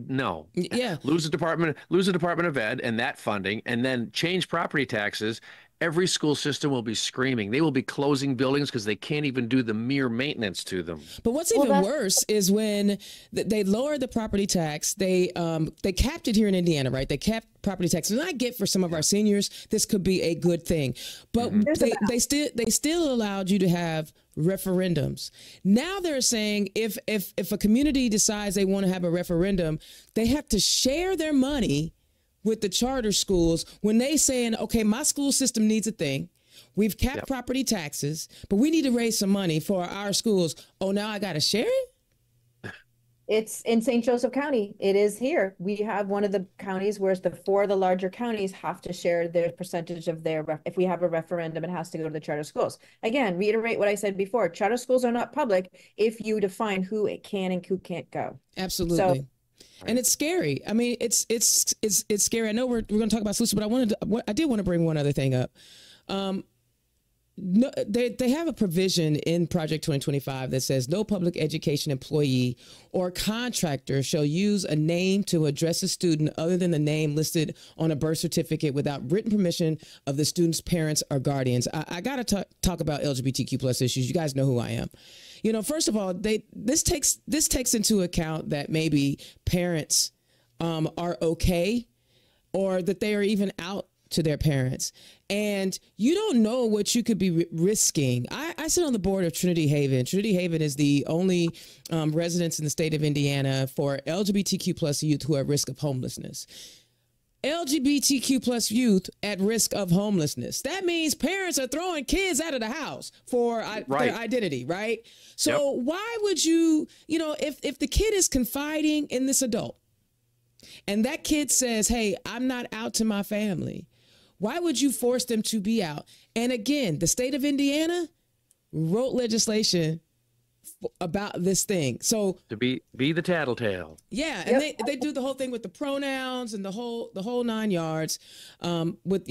No. Yeah. Lose the Department of Ed and that funding, and then change property taxes. Every school system will be screaming. They will be closing buildings because they can't even do the mere maintenance to them. But what's even worse is when they lowered the property tax. They capped it here in Indiana, right? They capped property taxes. And I get for some of our seniors, this could be a good thing. But they still allowed you to have referendums. Now they're saying if a community decides they want to have a referendum, they have to share their money with the charter schools when they saying, okay, my school system needs a thing. We've capped property taxes, but we need to raise some money for our schools. Oh, now I got to share it? It's in St. Joseph County. It is here. We have one of the counties where the four of the larger counties have to share their percentage of their, if we have a referendum, it has to go to the charter schools. Again, reiterate what I said before. Charter schools are not public if you define who it can and who can't go. Absolutely. So, and it's scary. I mean, it's scary. I know we're going to talk about solutions, but I did want to bring one other thing up. No, they have a provision in Project 2025 that says no public education employee or contractor shall use a name to address a student other than the name listed on a birth certificate without written permission of the student's parents or guardians. I got to talk about LGBTQ plus issues. You guys know who I am. First of all, this takes into account that maybe parents are okay, or that they are even out to their parents, and you don't know what you could be risking. I sit on the board of Trinity Haven. Trinity Haven is the only residence in the state of Indiana for LGBTQ plus youth who are at risk of homelessness. LGBTQ plus youth at risk of homelessness. That means parents are throwing kids out of the house for their identity, right? So why would you, if the kid is confiding in this adult and that kid says, hey, I'm not out to my family, why would you force them to be out? And again, the state of Indiana wrote legislation about this thing. So to be the tattletale. Yeah. And they do the whole thing with the pronouns and the whole 9 yards, with,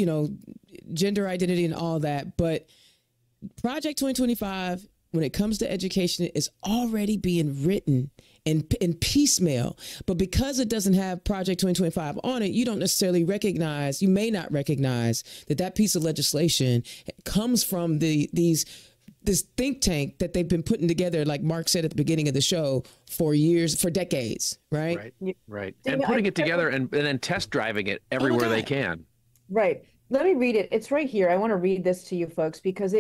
gender identity and all that. But Project 2025, when it comes to education, is already being written in piecemeal. But because it doesn't have Project 2025 on it, you don't necessarily you may not recognize that piece of legislation comes from this think tank that they've been putting together, like Mark said at the beginning of the show, for decades, right? Right. And putting it together and then test driving it everywhere they can. Right. Let me read it. It's right here. I want to read this to you folks, because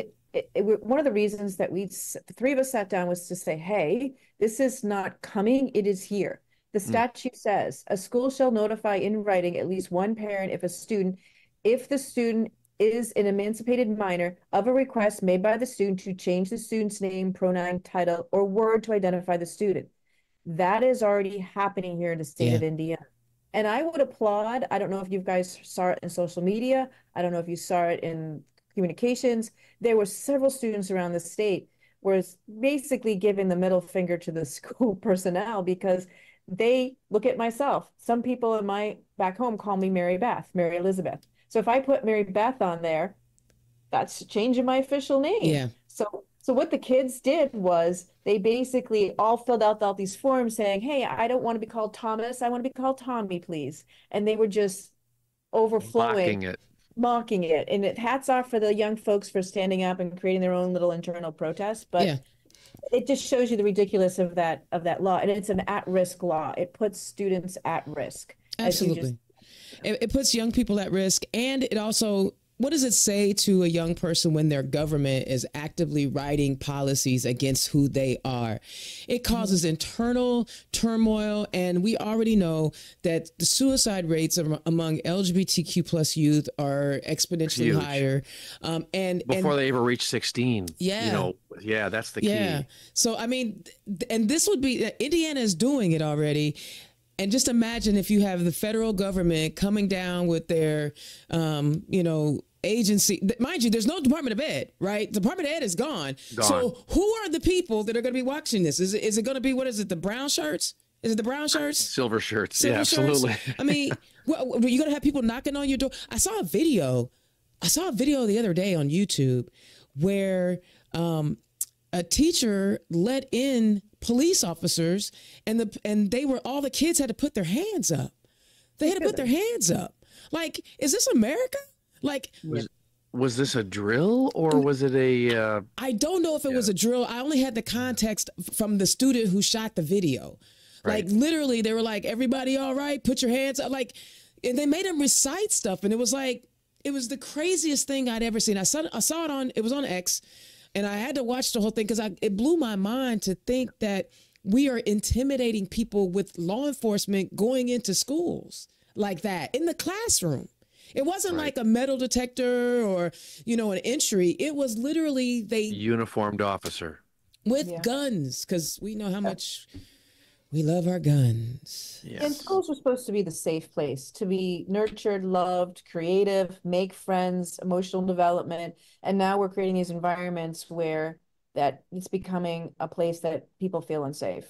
one of the reasons that the three of us sat down was to say, hey, this is not coming, it is here. The statute says a school shall notify in writing at least one parent if the student is an emancipated minor of a request made by the student to change the student's name, pronoun, title, or word to identify the student. That is already happening here in the state of Indiana. And I would applaud, I don't know if you guys saw it in social media, I don't know if you saw it in communications, there were several students around the state was basically giving the middle finger to the school personnel, because they look at myself. Some people in my back home call me Mary Elizabeth. So if I put Mary Beth on there, that's changing my official name. Yeah. So So what the kids did was they basically all filled out all these forms saying, "Hey, I don't want to be called Thomas. I want to be called Tommy, please." And they were just overflowing, Mocking it. mocking it. And hats off for the young folks for standing up and creating their own little internal protest. But Yeah, it just shows you the ridiculous of that law. And it's an at-risk law. It puts students at risk. absolutely. It puts young people at risk, and it also, what does it say to a young person when their government is actively writing policies against who they are? It causes internal turmoil, and we already know that the suicide rates among LGBTQ plus youth are exponentially Huge. higher. Before they ever reach 16. Yeah. You know, yeah, that's the key. Yeah. So, I mean, and this would be, Indiana is doing it already. And just imagine if you have the federal government coming down with their, agency. Mind you, there's no Department of Ed, right? Department of Ed is gone. So who are the people that are going to be watching this? Is it going to be, what is it, the brown shirts? Is it the brown shirts? Silver shirts. Silver Yeah, shirts? absolutely. I mean, well, you're going to have people knocking on your door. I saw a video the other day on YouTube where a teacher let in police officers, and all the kids had to put their hands up. They had to put their hands up. Like, is this America? Like, Was this a drill, or was it a? I don't know if it was a drill. I only had the context from the student who shot the video. Right. Like, literally, they were like, "Everybody all right? Put your hands up." Like, and they made him recite stuff, and it was like, it was the craziest thing I'd ever seen. I saw it was on X, and I had to watch the whole thing because it blew my mind to think that we are intimidating people with law enforcement going into schools like that in the classroom. It wasn't like a metal detector or, an entry. It was literally Uniformed officer with guns, because we know how much we love our guns. Yes. And schools are supposed to be the safe place to be nurtured, loved, creative, make friends, emotional development. And now we're creating these environments where that it's becoming a place that people feel unsafe,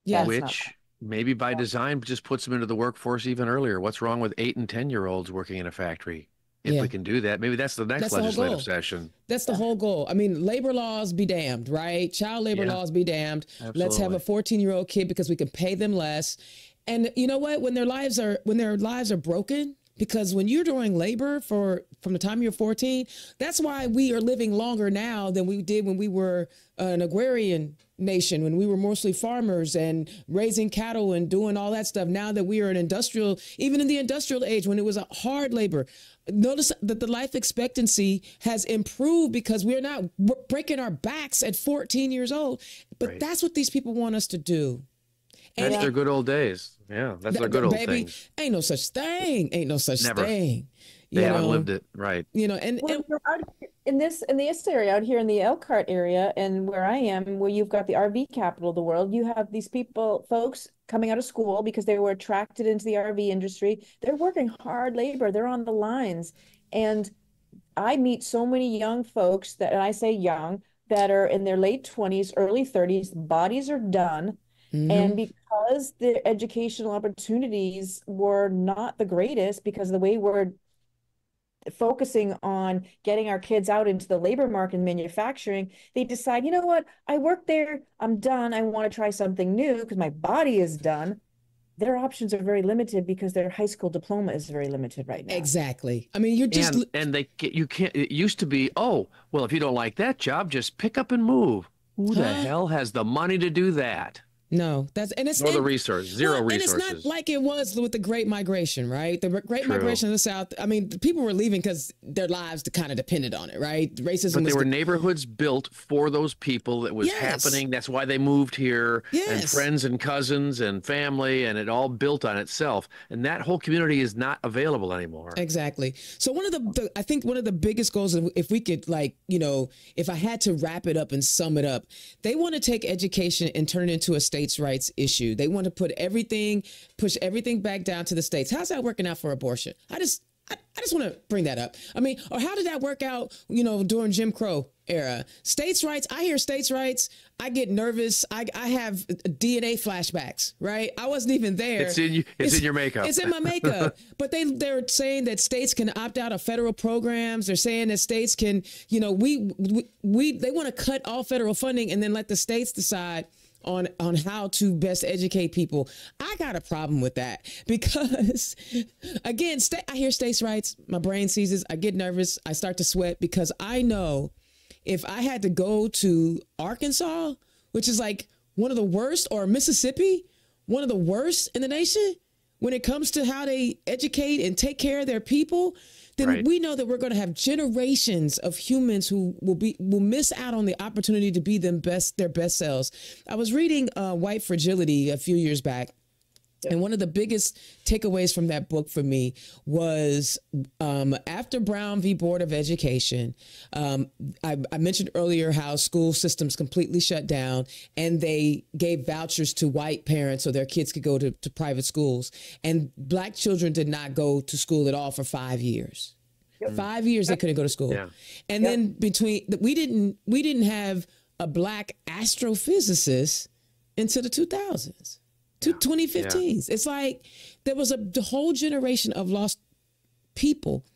Which maybe by design just puts them into the workforce even earlier. What's wrong with 8 and 10-year-olds working in a factory? If we can do that, maybe that's the next legislative session. That's the whole goal. I mean, labor laws be damned, right? Child labor laws be damned. Absolutely. Let's have a 14-year-old kid because we can pay them less. And you know what? When their lives are broken, because when you're doing labor from the time you're 14, that's why we are living longer now than we did when we were an agrarian nation, when we were mostly farmers and raising cattle and doing all that stuff. Now that we are even in the industrial age, when it was a hard labor, notice that the life expectancy has improved because we're not breaking our backs at 14 years old. But that's what these people want us to do. That's their good old days. Yeah, that's their good old things. Ain't no such thing. Ain't no such thing. They haven't lived it, right? And in this area out here in the Elkhart area, and where I am, where you've got the RV capital of the world, you have these folks coming out of school because they were attracted into the RV industry. They're working hard labor. They're on the lines, and I meet so many young folks and I say young, that are in their late 20s, early 30s. Bodies are done. Mm-hmm. And because the educational opportunities were not the greatest, because of the way we're focusing on getting our kids out into the labor market and manufacturing, they decide, you know what, I worked there, I'm done, I want to try something new because my body is done. Their options are very limited because their high school diploma is very limited right now. Exactly. I mean, you're just you can't. It used to be, oh, well, if you don't like that job, just pick up and move. Who the hell has the money to do that? No, nor the resources, zero resources. And it's not like it was with the Great Migration, right? The Great Migration of the South. I mean, people were leaving because their lives kind of depended on it, right? Racism. But there were neighborhoods built for those people that was happening. That's why they moved here. And friends and cousins and family, and it all built on itself. And that whole community is not available anymore. Exactly. So I think one of the biggest goals, if we could, if I had to wrap it up and sum it up, they want to take education and turn it into a states' rights issue. They want to push everything back down to the states. How's that working out for abortion? I just want to bring that up. I mean, or how did that work out, you know, during Jim Crow era? States' rights, I hear states' rights, I get nervous. I have DNA flashbacks, right? I wasn't even there. It's in your makeup. It's in my makeup. But they're saying that states can opt out of federal programs. They're saying that states can, you know, they want to cut all federal funding and then let the states decide on how to best educate people. I got a problem with that because, again, I hear states' rights, my brain seizes, I get nervous, I start to sweat because I know if I had to go to Arkansas, which is like one of the worst, or Mississippi, one of the worst in the nation when it comes to how they educate and take care of their people, then we know that we're going to have generations of humans who will miss out on the opportunity to be their best selves. I was reading White Fragility a few years back, and one of the biggest takeaways from that book for me was after Brown v. Board of Education, I mentioned earlier how school systems completely shut down and they gave vouchers to white parents so their kids could go to private schools. And black children did not go to school at all for 5 years. 5 years they couldn't go to school. Yeah. And then we didn't have a black astrophysicist until the 2000s. 2015s. Yeah. It's like there was the whole generation of lost people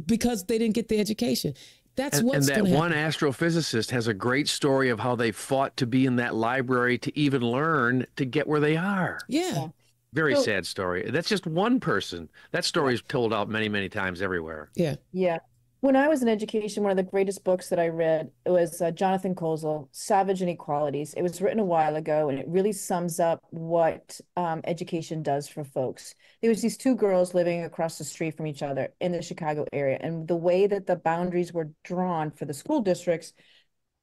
because they didn't get the education. That's what's going to happen. And that one astrophysicist has a great story of how they fought to be in that library to even learn to get where they are. Yeah. Very sad story. That's just one person. That story is told out many, many times everywhere. Yeah. Yeah. When I was in education, one of the greatest books that I read was Jonathan Kozol, Savage Inequalities. It was written a while ago, and it really sums up what education does for folks. There was these two girls living across the street from each other in the Chicago area, and the way that the boundaries were drawn for the school districts,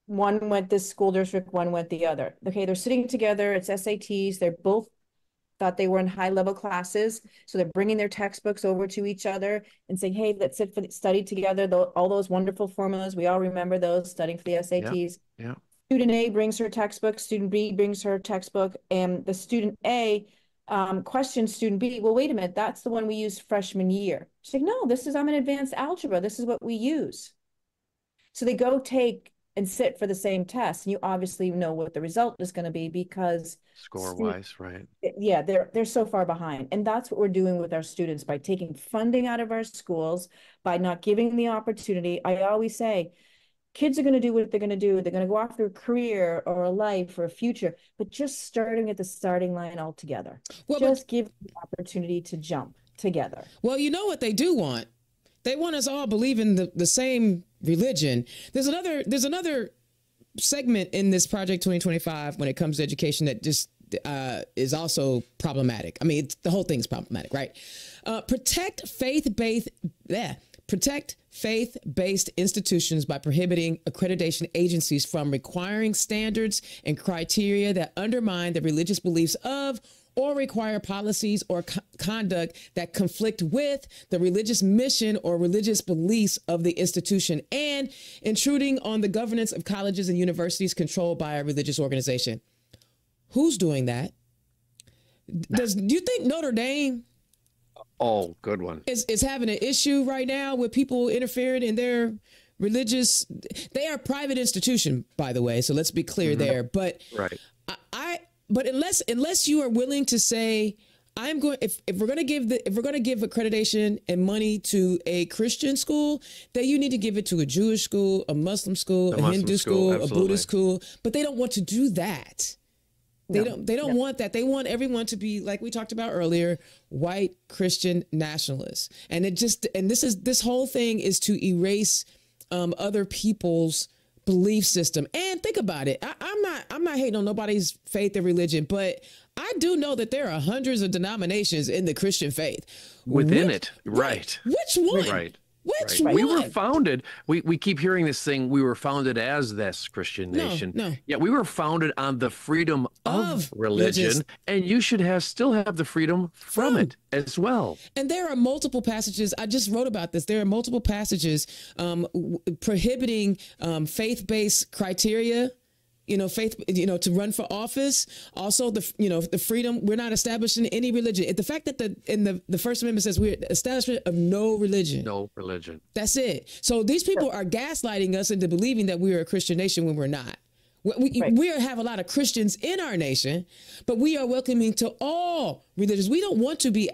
one went this school district, one went the other. Okay, they're sitting together, it's SATs, they're both thought they were in high-level classes, so they're bringing their textbooks over to each other and saying, hey, let's study together, all those wonderful formulas. We all remember those, studying for the SATs. Yeah. Student A brings her textbook, student B brings her textbook, and the student A questions student B, well, wait a minute, that's the one we used freshman year. She's like, no, I'm in advanced algebra. This is what we use. So they go take and sit for the same test, and you obviously know what the result is going to be because score-wise, right? Yeah, they're so far behind, and that's what we're doing with our students by taking funding out of our schools, by not giving the opportunity. I always say, kids are going to do what they're going to do. They're going to go after a career or a life or a future, but just starting at the starting line altogether. Well, just give the opportunity to jump together. Well, you know what they do want? They want us all believing the same religion. There's another segment in this Project 2025 when it comes to education that just is also problematic. I mean, the whole thing's problematic, right? Protect faith-based institutions by prohibiting accreditation agencies from requiring standards and criteria that undermine the religious beliefs of or require policies or conduct that conflict with the religious mission or religious beliefs of the institution, and intruding on the governance of colleges and universities controlled by a religious organization. Who's doing that? Do you think Notre Dame good one. is having an issue right now with people interfering in their religious? They are a private institution, by the way, so let's be clear there. But But unless you are willing to say, if we're going to give accreditation and money to a Christian school, then you need to give it to a Jewish school, a Muslim school, a Hindu school, a Buddhist school. But they don't want to do that. They don't want that. They want everyone to be, like we talked about earlier, white Christian nationalists. And this whole thing is to erase other people's belief system. And think about it. I'm not hating on nobody's faith or religion, but I do know that there are hundreds of denominations in the Christian faith. Within it, right. Which one? Right. Which one? We were founded, we keep hearing this thing, we were founded as this Christian nation. No. Yeah, we were founded on the freedom of religion, and you should still have the freedom from it as well. And there are multiple passages, I just wrote about this, there are multiple passages prohibiting faith-based criteria faith, to run for office. Also, the freedom. We're not establishing any religion. The fact that in the First Amendment says we're establishment of no religion. No religion. That's it. So these people are gaslighting us into believing that we are a Christian nation when we're not. We have a lot of Christians in our nation, but we are welcoming to all religions. We don't want to be.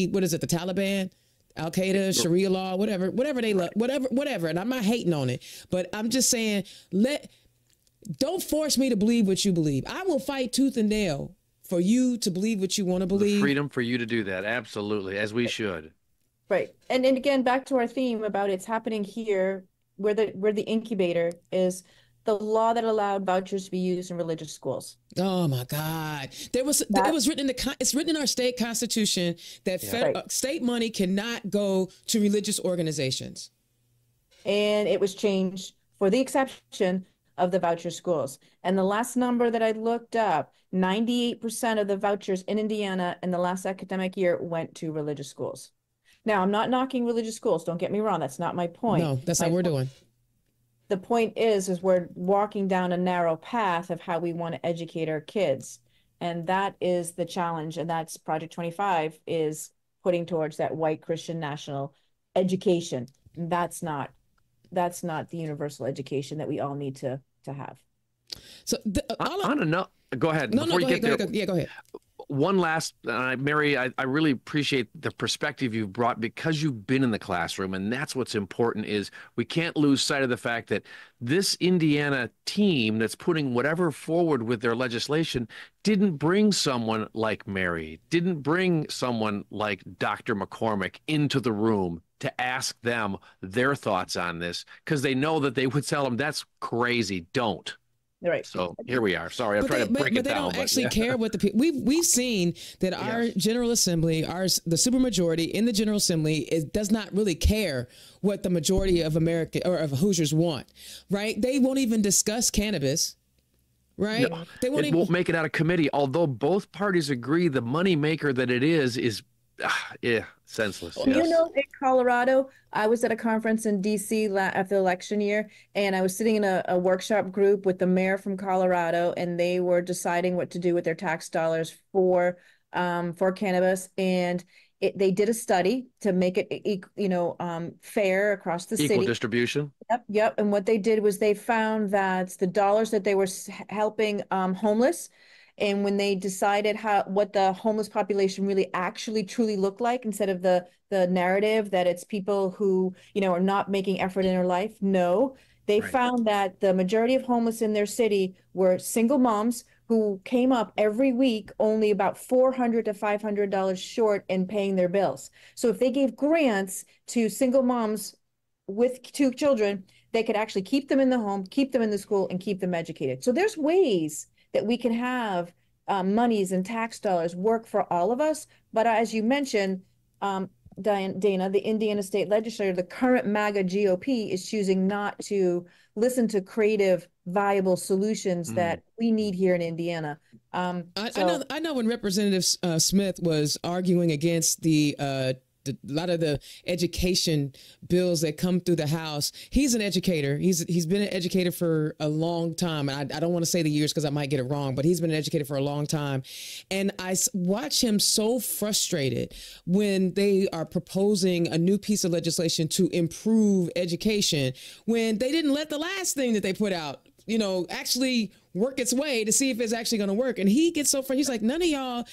What is it? The Taliban, Al Qaeda, Sharia law, whatever they love, whatever. And I'm not hating on it, but I'm just saying, don't force me to believe what you believe. I will fight tooth and nail for you to believe what you want to believe. The freedom for you to do that, absolutely, as we should. Right, and again, back to our theme about it's happening here, where the incubator is. The law that allowed vouchers to be used in religious schools. Oh my God! It was written it's written in our state constitution that state money cannot go to religious organizations. And it was changed for the exception of the voucher schools. And the last number that I looked up, 98% of the vouchers in Indiana in the last academic year went to religious schools. Now, I'm not knocking religious schools. Don't get me wrong. That's not my point. No, that's not what we're doing. The point is we're walking down a narrow path of how we want to educate our kids. And that is the challenge. And that's Project 25 is putting towards that white Christian national education. And that's not the universal education that we all need to have. So go ahead. No, go ahead. Yeah, go ahead. One last, Mary, I really appreciate the perspective you've brought because you've been in the classroom, and that's what's important. Is we can't lose sight of the fact that this Indiana team that's putting whatever forward with their legislation didn't bring someone like Mary, didn't bring someone like Dr. McCormick into the room to ask them their thoughts on this, because they know that they would tell them that's crazy. Don't. Right. So here we are. Sorry, I'm trying to break it down. But they don't actually care what the people. We've seen that our General Assembly, the supermajority in the General Assembly, does not really care what the majority of America or of Hoosiers want. Right? They won't even discuss cannabis. Right? No, they won't make it out of committee. Although both parties agree the moneymaker that it is senseless. Well, yes. In Colorado, I was at a conference in DC after the election year, and I was sitting in a workshop group with the mayor from Colorado, and they were deciding what to do with their tax dollars for cannabis. And they did a study to make it, fair across the city. Equal distribution. Yep. And what they did was they found that the dollars that they were helping homeless. And when they decided what the homeless population really actually truly looked like, instead of the narrative that it's people who, are not making effort in their life, they found that the majority of homeless in their city were single moms who came up every week only about $400 to $500 short in paying their bills. So if they gave grants to single moms with 2 children, they could actually keep them in the home, keep them in the school, and keep them educated. So there's ways that we can have monies and tax dollars work for all of us. But as you mentioned, Dana, the Indiana State Legislature, the current MAGA GOP, is choosing not to listen to creative, viable solutions that we need here in Indiana. I know when Representative Smith was arguing against a lot of the education bills that come through the House. He's an educator. He's been an educator for a long time. And I don't want to say the years because I might get it wrong, but he's been an educator for a long time. And I watch him so frustrated when they are proposing a new piece of legislation to improve education, when they didn't let the last thing that they put out, actually work its way to see if it's actually going to work. And he gets so frustrated. He's like, none of y'all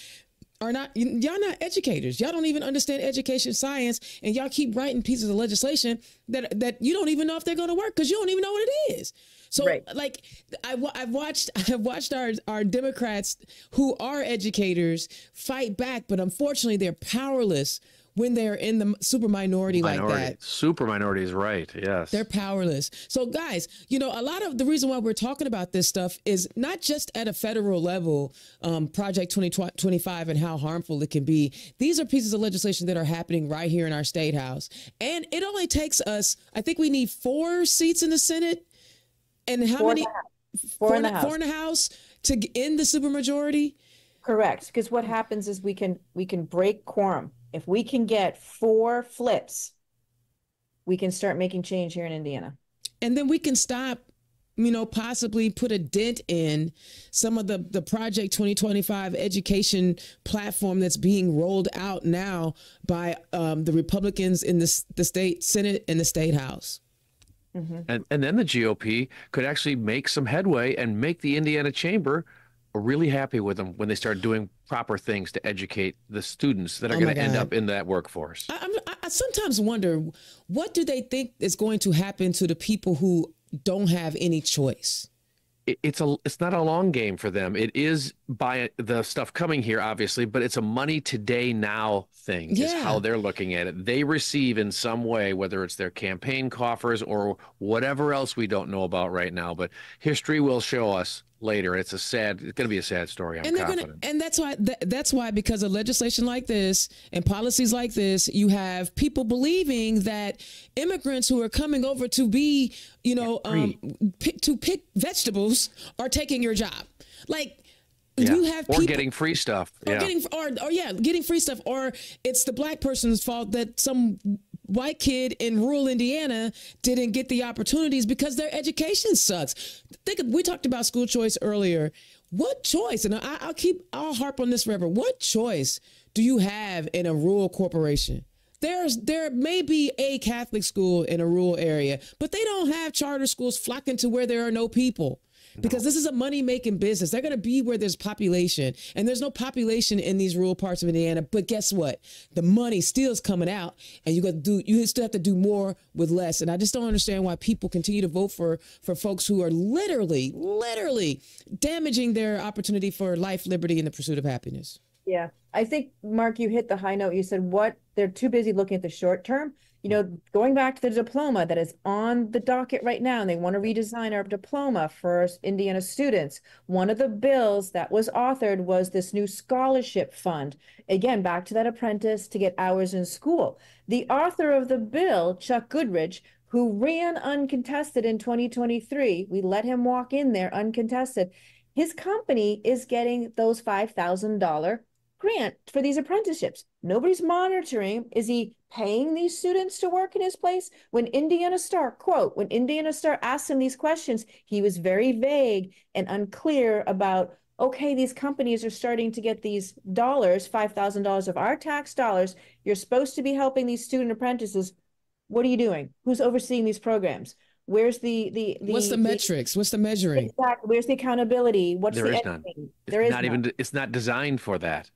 y'all not educators. Y'all don't even understand education science, and y'all keep writing pieces of legislation that you don't even know if they're going to work because you don't even know what it is. So I've watched our Democrats who are educators fight back, but unfortunately they're powerless when they're in the super minority like that. Super minority is right. Yes. They're powerless. So guys, a lot of the reason why we're talking about this stuff is not just at a federal level, Project 2025 and how harmful it can be. These are pieces of legislation that are happening right here in our state house. And it only takes us, I think we need 4 seats in the Senate. And how many? 4 in the House. 4 in the House to end the supermajority? Correct. Because what happens is we can break quorum. If we can get 4 flips, we can start making change here in Indiana. And then we can stop possibly put a dent in some of the Project 2025 education platform that's being rolled out now by the Republicans in the state Senate and the state House. And then the GOP could actually make some headway and make the Indiana Chamber really happy with them when they start doing proper things to educate the students that are going to end up in that workforce. I sometimes wonder, what do they think is going to happen to the people who don't have any choice? It's not a long game for them. It is by the stuff coming here, obviously, but it's a money today now thing is how they're looking at it. They receive in some way, whether it's their campaign coffers or whatever else we don't know about right now. But history will show us later. It's going to be a sad story. I'm confident. And that's why, because of legislation like this and policies like this, you have people believing that immigrants who are coming over to be, to pick vegetables are taking your job. Like, you have people getting free stuff. Getting free stuff. Or it's the black person's fault that some white kid in rural Indiana didn't get the opportunities because their education sucks. We talked about school choice earlier. What choice? And I'll harp on this forever. What choice do you have in a rural corporation? There may be a Catholic school in a rural area, but they don't have charter schools flocking to where there are no people. Because this is a money-making business. They're going to be where there's population, and there's no population in these rural parts of Indiana. But guess what? The money still is coming out, and you still have to do more with less. And I just don't understand why people continue to vote for folks who are literally damaging their opportunity for life, liberty, and the pursuit of happiness. Yeah, I think, Mark, you hit the high note. You said they're too busy looking at the short term. Going back to the diploma that is on the docket right now, and they want to redesign our diploma for Indiana students. One of the bills that was authored was this new scholarship fund. Again, back to that apprentice to get hours in school. The author of the bill, Chuck Goodrich, who ran uncontested in 2023, we let him walk in there uncontested. His company is getting those $5,000 grant for these apprenticeships. Nobody's monitoring. Is he paying these students to work in his place? When Indiana Star asked him these questions, he was very vague and unclear about, okay, these companies are starting to get these dollars, $5,000 of our tax dollars. You're supposed to be helping these student apprentices. What are you doing? Who's overseeing these programs? Where's the what's the metrics? What's the measuring? Exactly. Where's the accountability? There is none. It's not designed for that.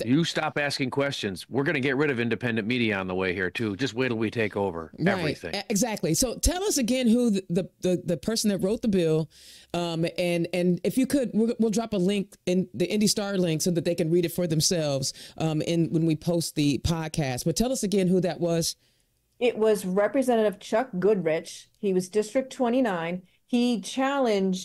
You stop asking questions. We're going to get rid of independent media on the way here too. Just wait till we take over everything. Exactly. So tell us again who the person that wrote the bill, and if you could, we'll drop a link in the Indy Star link so that they can read it for themselves when we post the podcast. But tell us again who that was. It was Representative Chuck Goodrich. He was District 29. He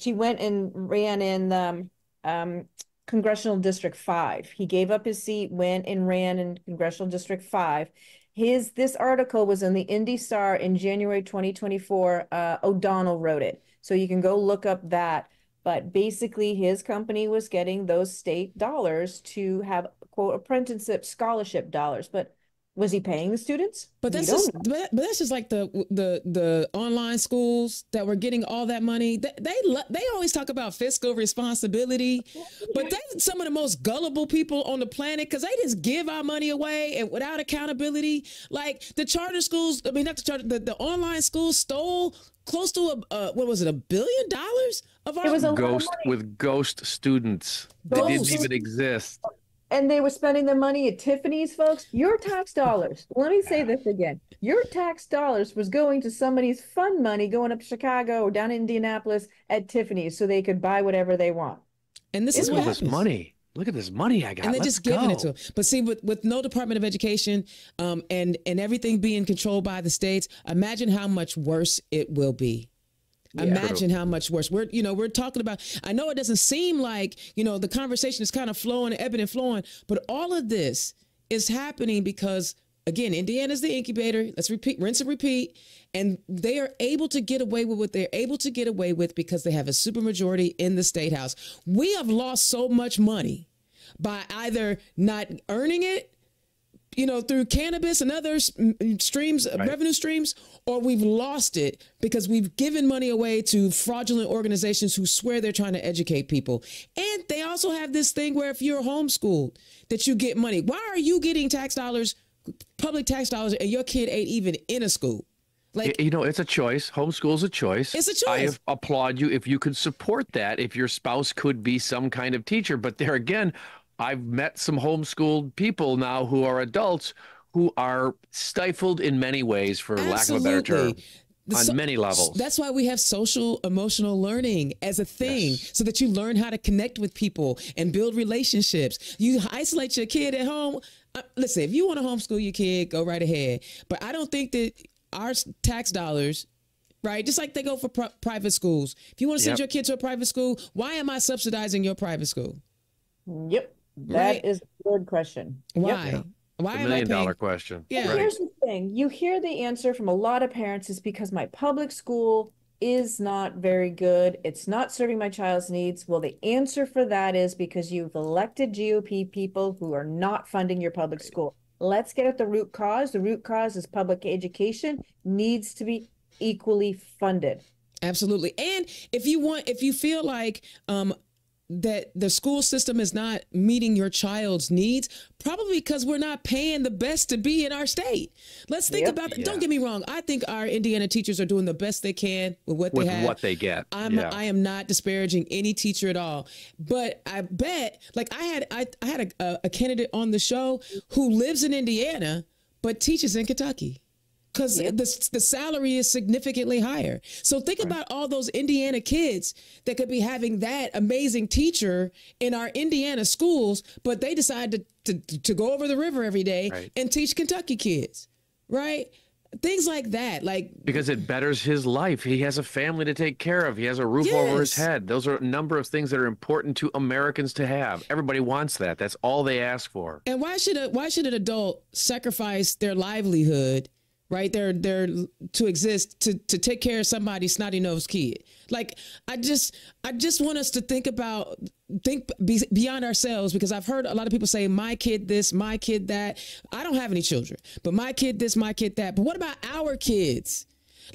went and ran in Congressional District 5. He gave up his seat, went and ran in Congressional District 5. This article was in the Indy Star in January 2024. O'Donnell wrote it. So you can go look up that. But basically, his company was getting those state dollars to have, quote, apprenticeship scholarship dollars. But was he paying the students? But that's just like the online schools that were getting all that money. They always talk about fiscal responsibility, but they're some of the most gullible people on the planet because they just give our money away and without accountability. Like the charter schools, the online schools stole close to $1 billion of our ghost students that didn't even exist. And they were spending their money at Tiffany's, folks. Your tax dollars. Let me say this again. Your tax dollars was going to somebody's fund money going up to Chicago or down in Indianapolis at Tiffany's so they could buy whatever they want. And this is what happens. Look at this money I got. And they're just giving it to them. But see, with no Department of Education and everything being controlled by the states, imagine how much worse it will be. Yeah. Imagine how much worse. We're talking about, I know it doesn't seem like, the conversation is kind of flowing, ebbing and flowing, but all of this is happening because, again, Indiana's the incubator. Let's rinse and repeat. And they are able to get away with what they're able to get away with because they have a supermajority in the state house. We have lost so much money by either not earning it, through cannabis and other streams, revenue streams, or we've lost it because we've given money away to fraudulent organizations who swear they're trying to educate people. And they also have this thing where if you're homeschooled, that you get money. Why are you getting tax dollars, public tax dollars, and your kid ain't even in a school? Like, it's a choice. Homeschool's a choice. It's a choice. I applaud you if you could support that, if your spouse could be some kind of teacher. But there again, I've met some homeschooled people now who are adults who are stifled in many ways, for lack of a better term, on many levels. That's why we have social emotional learning as a thing, so that you learn how to connect with people and build relationships. You isolate your kid at home. Listen, if you want to homeschool your kid, go right ahead. But I don't think that our tax dollars, right, just like they go for private schools. If you want to send your kid to a private school, why am I subsidizing your private school? Yep. That is a good question. Why? Yep. Why am I paying? $1 million question. Yeah. Right. Here's the thing. You hear the answer from a lot of parents is because my public school is not very good. It's not serving my child's needs. Well, the answer for that is because you've elected GOP people who are not funding your public school. Let's get at the root cause. The root cause is public education needs to be equally funded. Absolutely. And if you feel like that the school system is not meeting your child's needs, probably because we're not paying the best to be in our state. Let's think about that. Don't get me wrong. I think our Indiana teachers are doing the best they can with what they have. With what they get. I am not disparaging any teacher at all. But I bet, like I had a candidate on the show who lives in Indiana, but teaches in Kentucky. Because the salary is significantly higher. So think about all those Indiana kids that could be having that amazing teacher in our Indiana schools, but they decide to go over the river every day and teach Kentucky kids, right? Things like that, because it betters his life. He has a family to take care of. He has a roof over his head. Those are a number of things that are important to Americans to have. Everybody wants that. That's all they ask for. And why should an adult sacrifice their livelihood, right, they're to exist to take care of somebody's snotty-nosed kid? Like, I just want us to think beyond ourselves, because I've heard a lot of people say, my kid this, my kid that. I don't have any children, but my kid this, my kid that. But what about our kids?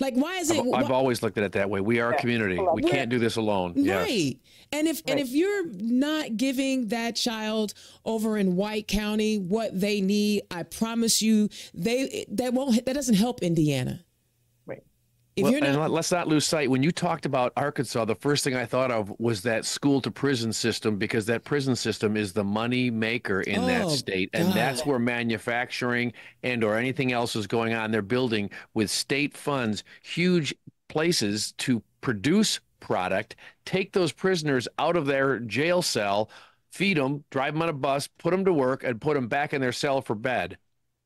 Like, why is it? I've always looked at it that way. We are a community. We can't do this alone. Right. And if you're not giving that child over in White County what they need, I promise you, that doesn't help Indiana. And let's not lose sight. When you talked about Arkansas, the first thing I thought of was that school to prison system, because that prison system is the money maker in that state. And that's where manufacturing or anything else is going on. They're building with state funds, huge places to produce product, take those prisoners out of their jail cell, feed them, drive them on a bus, put them to work, and put them back in their cell for bed.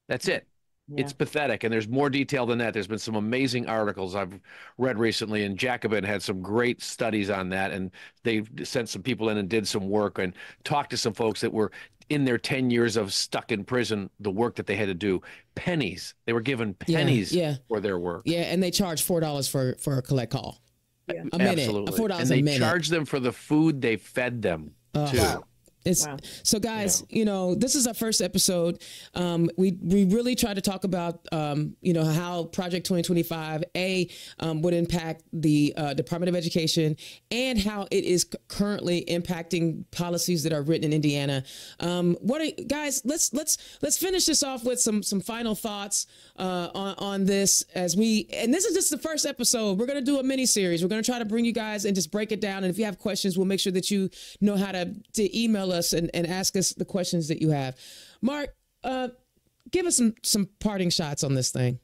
That's it. Yeah. It's pathetic, and there's more detail than that. There's been some amazing articles I've read recently, and Jacobin had some great studies on that, and they sent some people in and did some work and talked to some folks that were in their 10 years of stuck in prison, the work that they had to do. Pennies. They were given pennies for their work. Yeah, and they charge $4 for a collect call. Yeah. A minute. Absolutely. $4 and they a minute. charge them for the food they fed them, too. Wow. So guys, this is our first episode. We really try to talk about, how Project 2025 would impact the Department of Education and how it is currently impacting policies that are written in Indiana. Guys, let's finish this off with some final thoughts on this and this is just the first episode. We're going to do a mini series. We're going to try to bring you guys and just break it down. And if you have questions, we'll make sure that you know how to email us and ask us the questions that you have. Mark, give us some parting shots on this thing.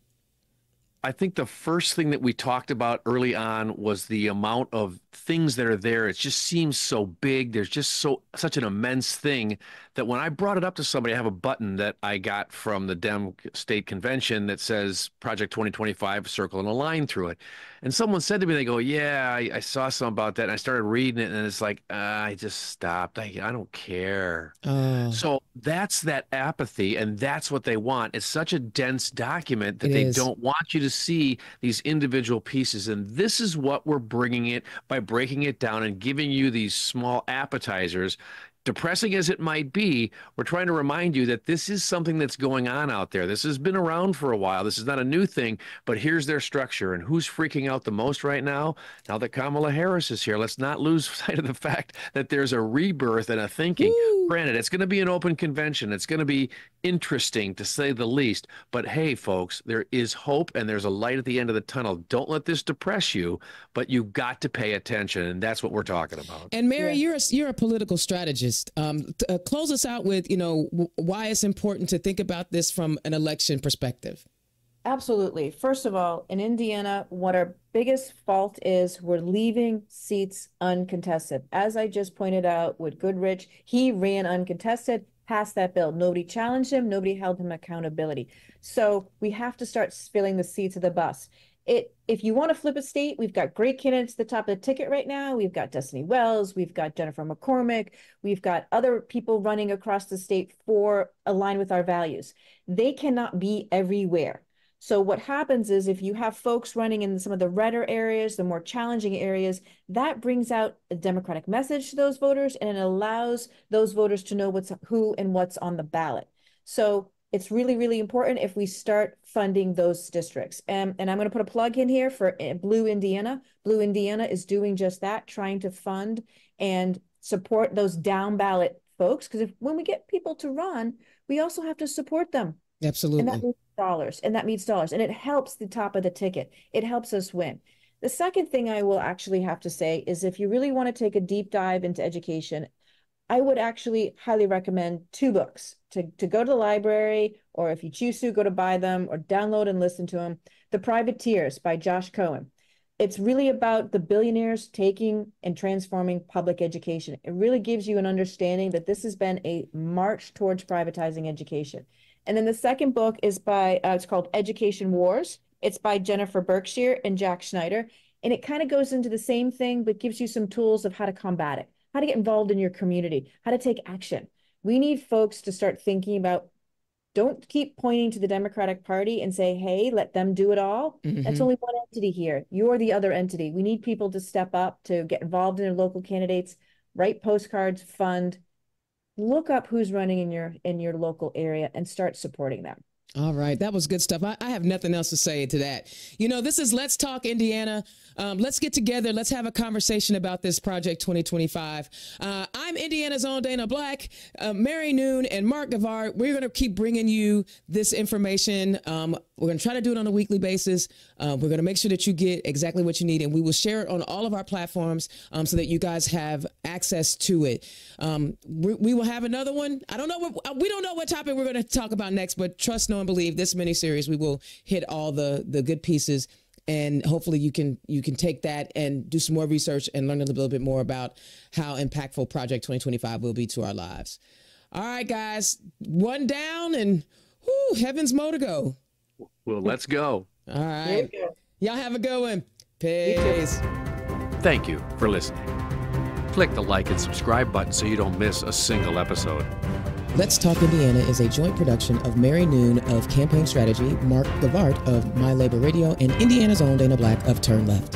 I think the first thing that we talked about early on was the amount of things that are there. It just seems so big. There's just such an immense thing that when I brought it up to somebody, I have a button that I got from the Dem State Convention that says Project 2025, circle and a line through it. And someone said to me, they go, yeah, I saw something about that. And I started reading it, and it's like, I just stopped. I don't care. So that's that apathy, and that's what they want. It's such a dense document that they don't want you to see these individual pieces. And this is what we're bringing it by breaking it down and giving you these small appetizers. depressing as it might be, we're trying to remind you that this is something that's going on out there. This has been around for a while. This is not a new thing, but here's their structure. And who's freaking out the most right now? Now that Kamala Harris is here, let's not lose sight of the fact that there's a rebirth and a thinking. Woo. Granted, it's going to be an open convention. It's going to be interesting, to say the least. But hey, folks, there is hope and there's a light at the end of the tunnel. Don't let this depress you, but you've got to pay attention. And that's what we're talking about. And Mary, you're a political strategist. Close us out with, why it's important to think about this from an election perspective. Absolutely. First of all, in Indiana, what our biggest fault is, we're leaving seats uncontested. As I just pointed out with Goodrich, he ran uncontested, passed that bill. Nobody challenged him. Nobody held him accountability. So we have to start filling the seats of the bus. If you want to flip a state, we've got great candidates at the top of the ticket right now. We've got Destiny Wells, we've got Jennifer McCormick, we've got other people running across the state for align with our values. They cannot be everywhere. So what happens is, if you have folks running in some of the redder areas, the more challenging areas, that brings out a Democratic message to those voters, and it allows those voters to know who and what's on the ballot. So it's really, really important if we start funding those districts. And I'm going to put a plug in here for Blue Indiana. Blue Indiana is doing just that, trying to fund and support those down ballot folks. Because when we get people to run, we also have to support them. Absolutely. And that means dollars. And it helps the top of the ticket. It helps us win. The second thing I will actually have to say is, if you really want to take a deep dive into education, I would actually highly recommend 2 books to go to the library, or if you choose to, go to buy them or download and listen to them. The Privateers by Josh Cohen. It's really about the billionaires taking and transforming public education. It really gives you an understanding that this has been a march towards privatizing education. And then the second book is by, it's called Education Wars. It's by Jennifer Berkshire and Jack Schneider. And it kind of goes into the same thing, but gives you some tools of how to combat it, how to get involved in your community, how to take action. We need folks to start thinking about, don't keep pointing to the Democratic Party and say, hey, let them do it all. Mm-hmm. That's only one entity here. You're the other entity. We need people to step up, to get involved in their local candidates, write postcards, fund, look up who's running in your local area and start supporting them. All right. That was good stuff. I have nothing else to say to that. This is Let's Talk Indiana. Let's get together. Let's have a conversation about this Project 2025. I'm Indiana's own Dana Black, Mary Noon, and Mark Gavard. We're going to keep bringing you this information. We're going to try to do it on a weekly basis. We're going to make sure that you get exactly what you need, and we will share it on all of our platforms so that you guys have access to it. We will have another one. We don't know what topic we're going to talk about next, but trust, know, and believe this mini-series, we will hit all the good pieces, and hopefully you can take that and do some more research and learn a little bit more about how impactful Project 2025 will be to our lives. All right, guys, one down, and heavens more to go. Well, let's go. All right. Y'all have a good one. Peace. Thank you for listening. Click the like and subscribe button so you don't miss a single episode. Let's Talk Indiana is a joint production of Mary Noon of Campaign Strategy, Mark Gavard of My Labor Radio, and Indiana's own Dana Black of Turn Left.